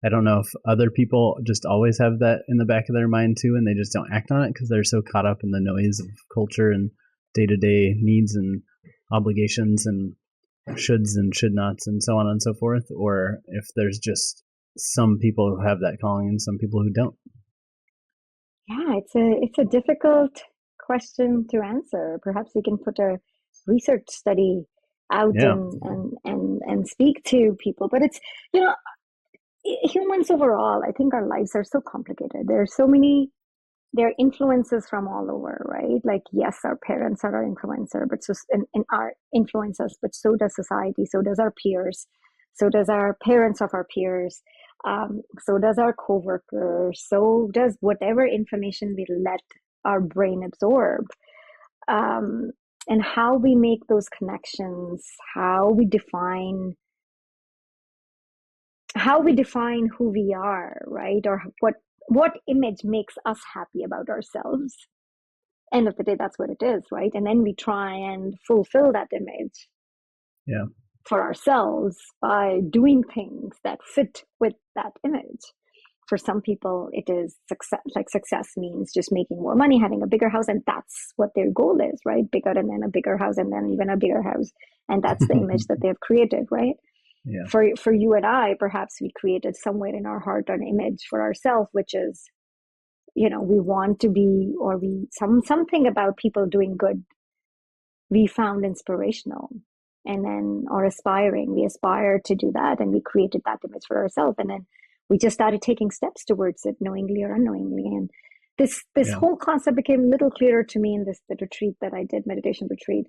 I don't know if other people just always have that in the back of their mind too, and they just don't act on it because they're so caught up in the noise of culture and day-to-day needs and obligations and shoulds and should nots and so on and so forth, or if there's just some people who have that calling and some people who don't. Yeah, it's a difficult question to answer. Perhaps we can put a research study out and speak to people. But it's, humans overall, I think our lives are so complicated. There are influences from all over, right? Like, yes, our parents are our influencer, but so in our influences, but so does society, so does our peers, so does our parents of our peers, so does our coworkers, so does whatever information we let our brain absorb. And how we make those connections, how we define who we are, right? Or what image makes us happy about ourselves. End of the day, that's what it is, right? And then we try and fulfill that image for ourselves by doing things that fit with that image. For some people, it is success. Like, success means just making more money, having a bigger house, and that's what their goal is, right? Bigger, and then a bigger house, and then even a bigger house, and that's the image that they've created, right? Yeah. For you and I, perhaps we created somewhere in our heart an image for ourselves, which is, we want to be, or something about people doing good we found inspirational, and then, or aspiring, we aspire to do that, and we created that image for ourselves, and then we just started taking steps towards it, knowingly or unknowingly. And this whole concept became a little clearer to me in the retreat that I did, meditation retreat,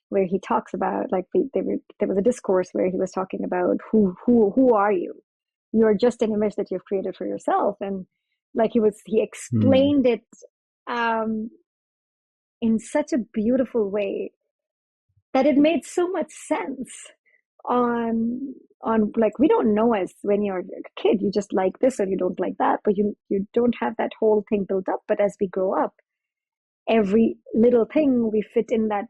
where he talks about, like, there was a discourse where he was talking about who are you? You are just an image that you've created for yourself. And like, he explained it in such a beautiful way that it made so much sense. On like, we don't know, as when you're a kid, you just like this or you don't like that, but you don't have that whole thing built up. But as we grow up, every little thing we fit in that,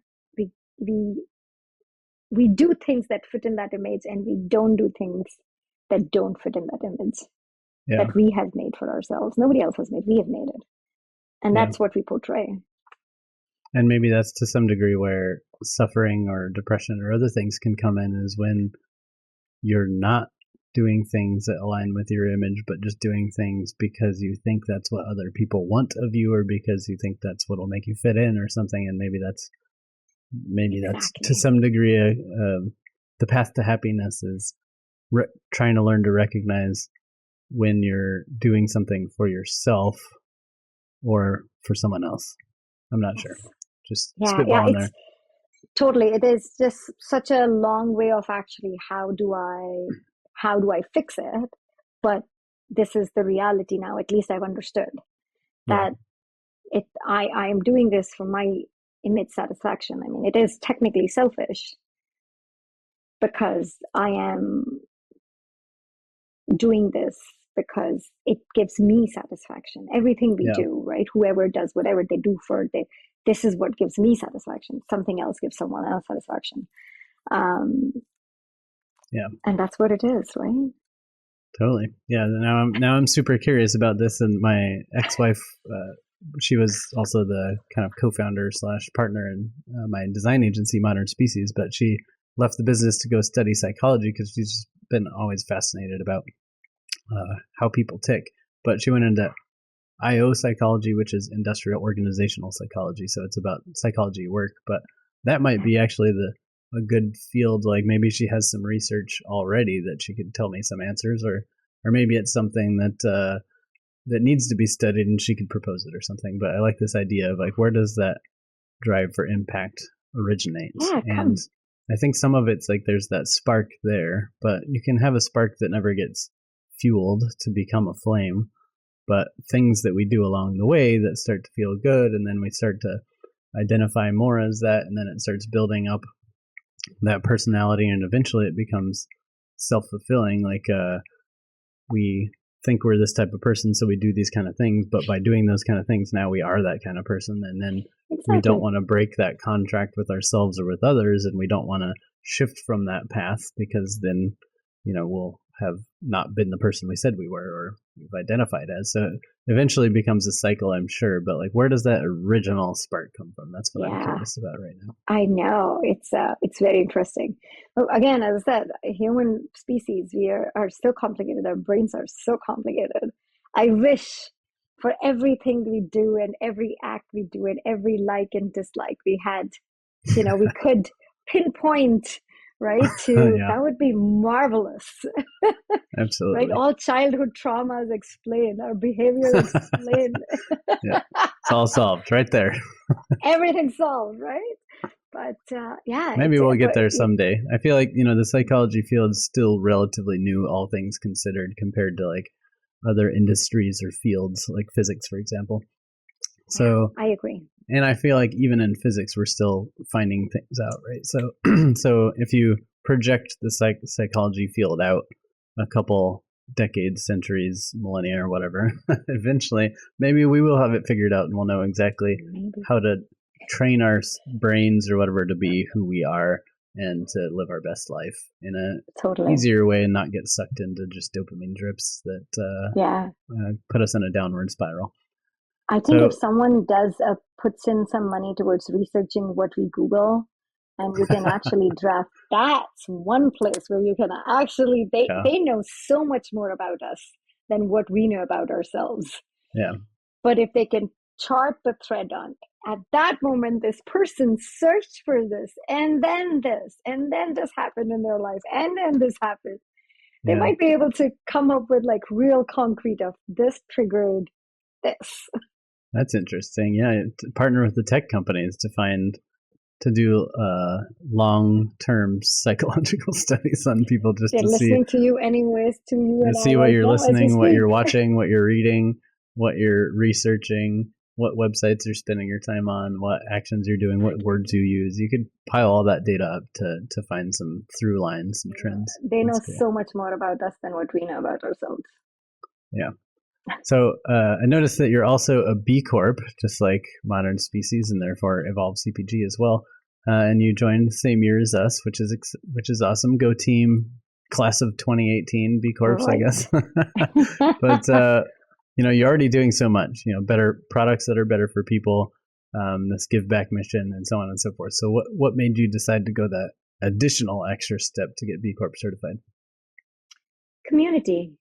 we do things that fit in that image, and we don't do things that don't fit in that image that we have made for ourselves. Nobody else has made, we have made it. And that's what we portray. And maybe that's to some degree where suffering or depression or other things can come in, is when you're not doing things that align with your image, but just doing things because you think that's what other people want of you, or because you think that's what will make you fit in or something. And maybe that's to some degree the path to happiness is trying to learn to recognize when you're doing something for yourself or for someone else. I'm not sure. Just spitballing there. Totally. It is just such a long way of actually, how do I fix it? But this is the reality now. At least I've understood that I am doing this for my image satisfaction. I mean, it is technically selfish because I am doing this because it gives me satisfaction. Everything we Yeah. do, right? Whoever does whatever they do this is what gives me satisfaction. Something else gives someone else satisfaction. Um, Yeah. and that's what it is, right? Totally. Yeah. Now I'm super curious about this, and my ex-wife, she was also the kind of co-founder slash partner in my design agency, Modern Species, but she left the business to go study psychology because she's just been always fascinated about how people tick. But she went into IO psychology, which is industrial organizational psychology. So it's about psychology work, but that might be actually a good field. Like maybe she has some research already that she could tell me some answers, or maybe it's something that needs to be studied and she could propose it or something. But I like this idea of like, where does that drive for impact originate? Yeah, And come. I think some of it's like there's that spark there, but you can have a spark that never gets fueled to become a flame, but things that we do along the way that start to feel good, and then we start to identify more as that, and then it starts building up that personality, and eventually it becomes self-fulfilling. Like we think we're this type of person, so we do these kind of things, but by doing those kind of things, now we are that kind of person, and then we don't Exactly. want to break that contract with ourselves or with others, and we don't want to shift from that path, because then we'll have not been the person we said we were or we've identified as. So eventually it becomes a cycle, I'm sure, but like, where does that original spark come from? That's what I'm Yeah, curious about right now. I know. It's very interesting. Well, again, as I said, human species, are so complicated. Our brains are so complicated. I wish for everything we do and every act we do and every like and dislike we had, we could pinpoint, right? To Yeah, that would be marvelous, right? absolutely. All childhood traumas explained, our behavior explained, Yeah, it's all solved right there. everything solved, right? But yeah, Maybe it's we'll get but there someday. I feel like, the psychology field is still relatively new, all things considered, compared to like other industries or fields like physics, for example. yeah, So, I agree. and I feel like even in physics, we're still finding things out, right? So, so if you project the psychology field out a couple decades, centuries, millennia, or whatever, eventually, maybe we will have it figured out and we'll know exactly Maybe. how to train our brains or whatever to be who we are and to live our best life in a Totally. easier way and not get sucked into just dopamine drips that Yeah. put us in a downward spiral. I think if So someone puts in some money towards researching what we Google, and you can actually draft, that's one place where you can actually, yeah, they know so much more about us than what we know about ourselves. yeah, But if they can chart the thread on, at that moment, this person searched for this, and then this happened in their life, and then this happened. They yeah. might be able to come up with like real concrete of this triggered this. That's interesting. Yeah, to partner with the tech companies to do long-term psychological studies on people just They're to see listening to you anyways, to you and I what right you're now as we listening, what speak. you're watching, what you're reading, what you're researching, what websites you're spending your time on, what actions you're doing, what words you use. You could pile all that data up to find some through lines, some trends. They know That's cool. so much more about us than what we know about ourselves. Yeah. So I noticed that you're also a B Corp, just like Modern Species, and therefore Evolve CPG as well. And you joined the same year as us, which is awesome. Go team, class of 2018 B Corps, I Right. guess. But you're already doing so much. Better products that are better for people. This give back mission, and so on and so forth. So what made you decide to go that additional extra step to get B Corp certified? Community.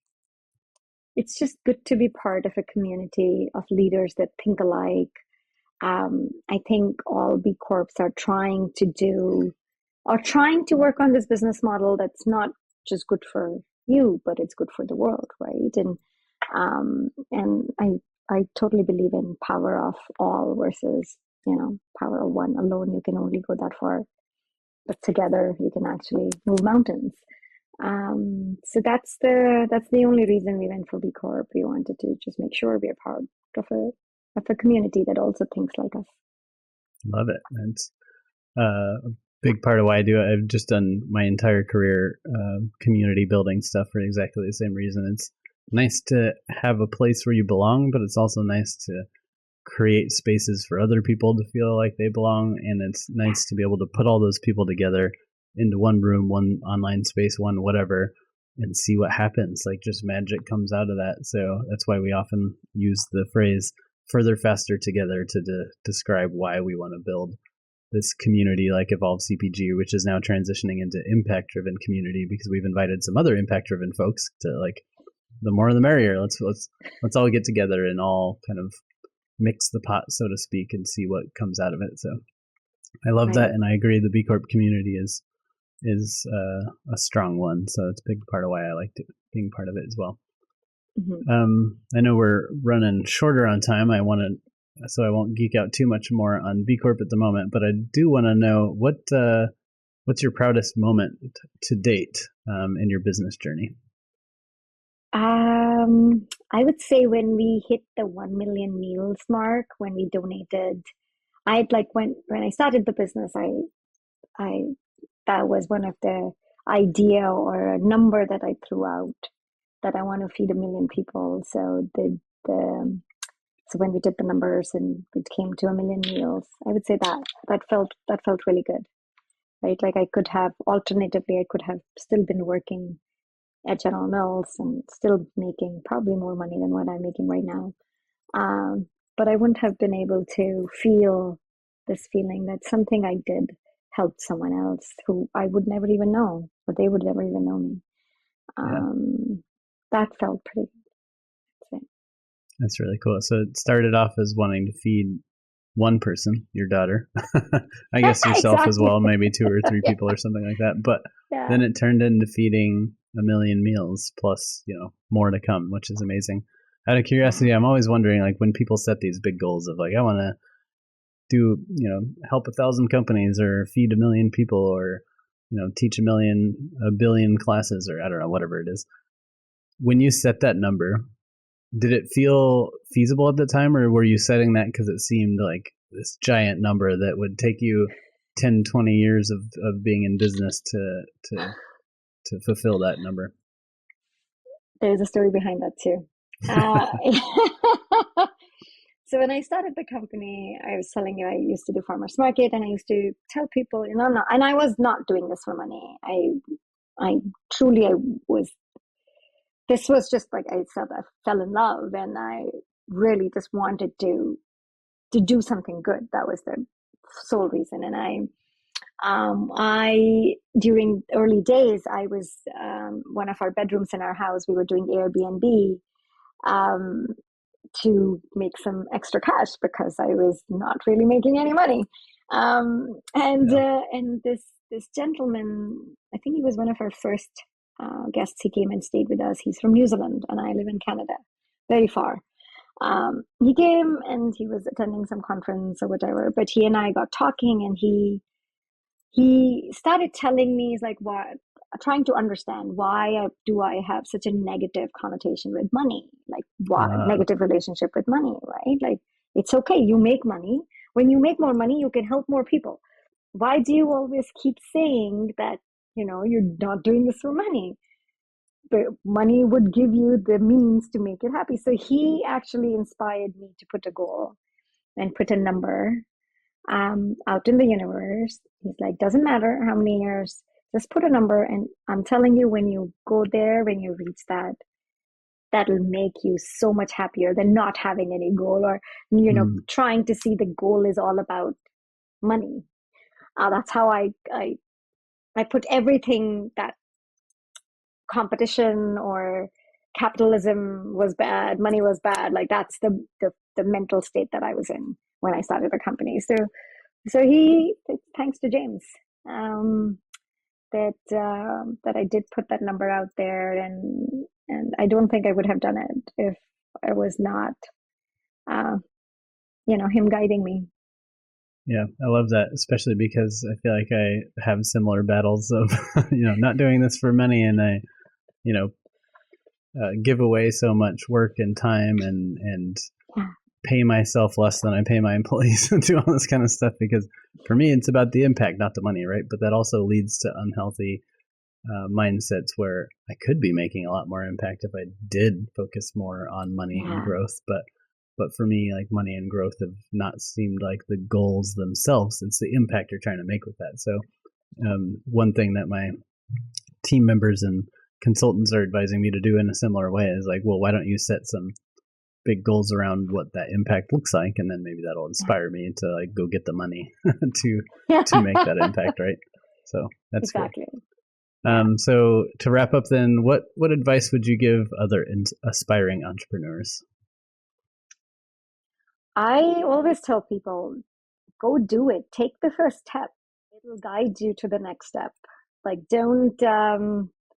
It's just good to be part of a community of leaders that think alike. I think all B Corps are trying to work on this business model that's not just good for you, but it's good for the world, right? And I totally believe in power of all versus power of one. Alone you can only go that far, but together you can actually move mountains. So that's the only reason we went for B Corp. We wanted to just make sure we're part of a community that also thinks like us. Love it. It's a big part of why I do it. I've just done my entire career community building stuff for exactly the same reason. It's nice to have a place where you belong, but it's also nice to create spaces for other people to feel like they belong. And it's nice to be able to put all those people together into one room, one online space, one whatever, and see what happens. Like just magic comes out of that. So that's why we often use the phrase further, faster, together to describe why we want to build this community like Evolve CPG, which is now transitioning into impact driven community because we've invited some other impact driven folks to like the more the merrier. Let's all get together and all kind of mix the pot, so to speak, and see what comes out of it. So I love that, and I agree. The B Corp community is a strong one, so it's a big part of why I like being part of it as well. I know we're running shorter on time. So I won't geek out too much more on B Corp at the moment, but I do want to know what's your proudest moment to date in your business journey? I would say when we hit the 1 million meals mark, when we donated, I'd like when I started the business, I that was one of the idea or a number that I threw out that I want to feed 1 million people. So so when we did the numbers and it came to 1 million meals, I would say that felt really good, right? Like I could have still been working at General Mills and still making probably more money than what I'm making right now. But I wouldn't have been able to feel this feeling that something I did helped someone else who I would never even know, or they would never even know me. That felt pretty good. That's really cool. So it started off as wanting to feed one person, your daughter, I guess yourself exactly. As well, maybe 2 or 3 people or something like that. But then it turned into feeding 1 million meals plus, more to come, which is amazing. Out of curiosity, I'm always wondering, like when people set these big goals of like, I want to do, help 1,000 companies or feed 1 million people or, teach 1 billion classes or I don't know, whatever it is. When you set that number, did it feel feasible at the time, or were you setting that because it seemed like this giant number that would take you 10, 20 years of being in business to fulfill that number? There's a story behind that too. So when I started the company, I was telling you I used to do farmers market, and I used to tell people, and I was not doing this for money. I was. This was just like I said, I fell in love, and I really just wanted to do something good. That was the sole reason. And I during early days, I was one of our bedrooms in our house. We were doing Airbnb to make some extra cash because I was not really making any money. And this gentleman, I think he was one of our first guests. He came and stayed with us. He's from New Zealand, and I live in Canada, very far. He came and he was attending some conference or whatever, but he and I got talking, and he started telling me, he's like, trying to understand why do I have such a negative connotation with money? Like, why negative relationship with money, right? Like, it's okay. You make money. When you make more money, you can help more people. Why do you always keep saying that, you're not doing this for money? But money would give you the means to make it happy. So he actually inspired me to put a goal and put a number out in the universe. He's like, doesn't matter how many years, just put a number. And I'm telling you, when you go there, when you reach that, that'll make you so much happier than not having any goal or, trying to see the goal is all about money. That's how I put everything that competition or capitalism was bad, money was bad. Like that's the mental state that I was in when I started the company. So thanks to James, that I did put that number out there, and I don't think I would have done it if I was not, him guiding me. Yeah, I love that, especially because I feel like I have similar battles of, not doing this for money, and I, give away so much work and time and pay myself less than I pay my employees and do all this kind of stuff, because for me, it's about the impact, not the money, right? But that also leads to unhealthy mindsets where I could be making a lot more impact if I did focus more on money and growth. But for me, like money and growth have not seemed like the goals themselves. It's the impact you're trying to make with that. So one thing that my team members and consultants are advising me to do in a similar way is like, well, why don't you set some big goals around what that impact looks like, and then maybe that'll inspire me to like go get the money to make that impact, right? So that's exactly. Cool. So to wrap up, then, what advice would you give other aspiring entrepreneurs? I always tell people, go do it. Take the first step. It will guide you to the next step. Like, don't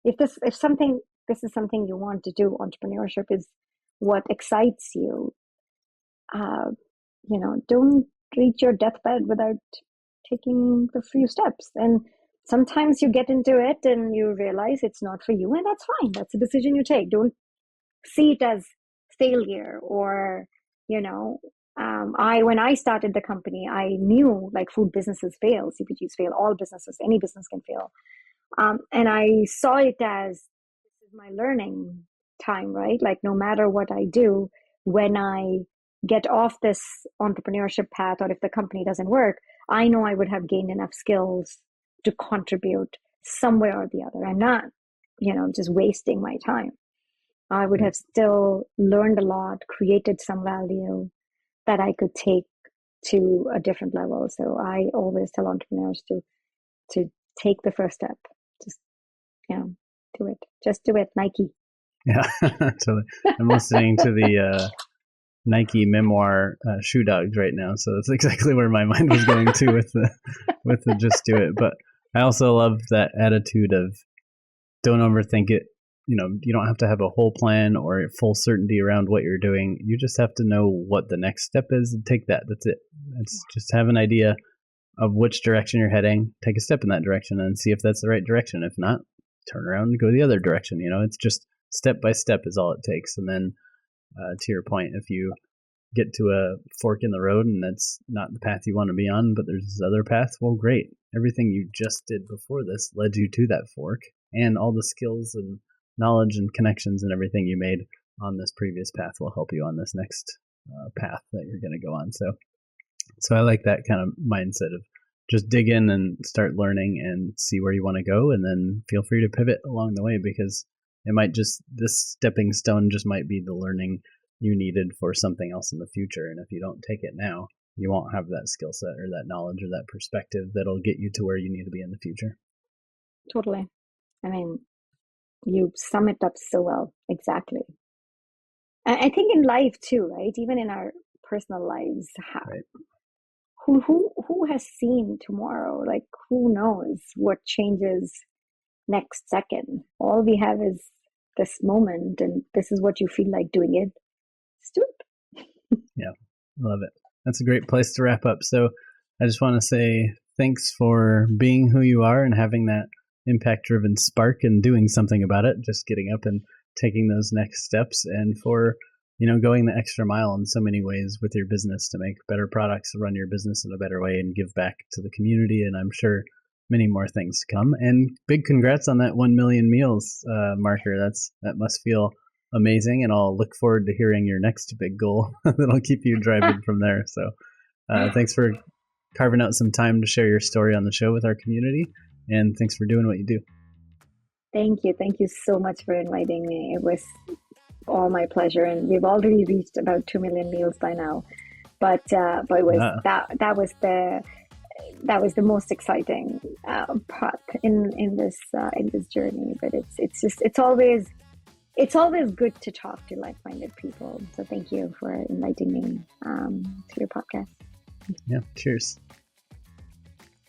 if this is something you want to do. Entrepreneurship is what excites you. Don't reach your deathbed without taking the few steps. And sometimes you get into it and you realize it's not for you, and that's fine. That's a decision you take. Don't see it as failure or, when I started the company, I knew like food businesses fail, CPGs fail, all businesses, any business can fail. And I saw it as, this is my learning time, right? Like no matter what I do, when I get off this entrepreneurship path, or if the company doesn't work, I know I would have gained enough skills to contribute somewhere or the other. I'm not, just wasting my time. I would have still learned a lot, created some value that I could take to a different level. So I always tell entrepreneurs to take the first step. Just, do it. Just do it, Nike. Yeah, totally. I'm listening to the Nike memoir Shoe Dogs right now, so that's exactly where my mind was going to with the just do it. But I also love that attitude of don't overthink it. You don't have to have a whole plan or full certainty around what you're doing. You just have to know what the next step is and take that. That's it. It's just have an idea of which direction you're heading, take a step in that direction and see if that's the right direction. If not, turn around and go the other direction. It's just step by step is all it takes. And then to your point, if you get to a fork in the road and that's not the path you want to be on, but there's this other path, well, great. Everything you just did before this led you to that fork, and all the skills and knowledge and connections and everything you made on this previous path will help you on this next path that you're going to go on. So I like that kind of mindset of just dig in and start learning and see where you want to go, and then feel free to pivot along the way, because this stepping stone just might be the learning you needed for something else in the future. And if you don't take it now, you won't have that skill set or that knowledge or that perspective that'll get you to where you need to be in the future. Totally. I mean, you sum it up so well. Exactly. I think in life too, right? Even in our personal lives, right. Who has seen tomorrow? Like, who knows what changes next second? All we have is this moment, and this is what you feel like doing it. Just do it. Yeah, love it. That's a great place to wrap up. So I just want to say thanks for being who you are and having that impact-driven spark and doing something about it, just getting up and taking those next steps, and for going the extra mile in so many ways with your business to make better products, run your business in a better way, and give back to the community. And I'm sure many more things to come. And big congrats on that 1 million meals marker. That must feel amazing, and I'll look forward to hearing your next big goal that'll keep you driving from there. So thanks for carving out some time to share your story on the show with our community, and thanks for doing what you do. Thank you. Thank you so much for inviting me. It was all my pleasure, and we've already reached about 2 million meals by now. But it was that was the most exciting part in this journey. But it's always good to talk to like-minded people. So thank you for inviting me to your podcast. Yeah. Cheers.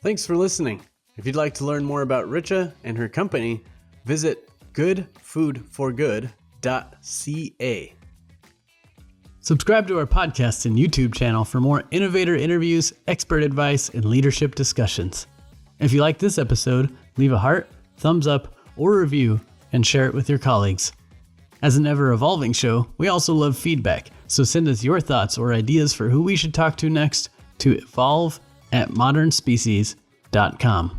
Thanks for listening. If you'd like to learn more about Richa and her company, visit goodfoodforgood.ca. Subscribe to our podcast and YouTube channel for more innovator interviews, expert advice, and leadership discussions. If you like this episode, leave a heart, thumbs up, or review, and share it with your colleagues. As an ever-evolving show, we also love feedback, so send us your thoughts or ideas for who we should talk to next to evolve@modernspecies.com.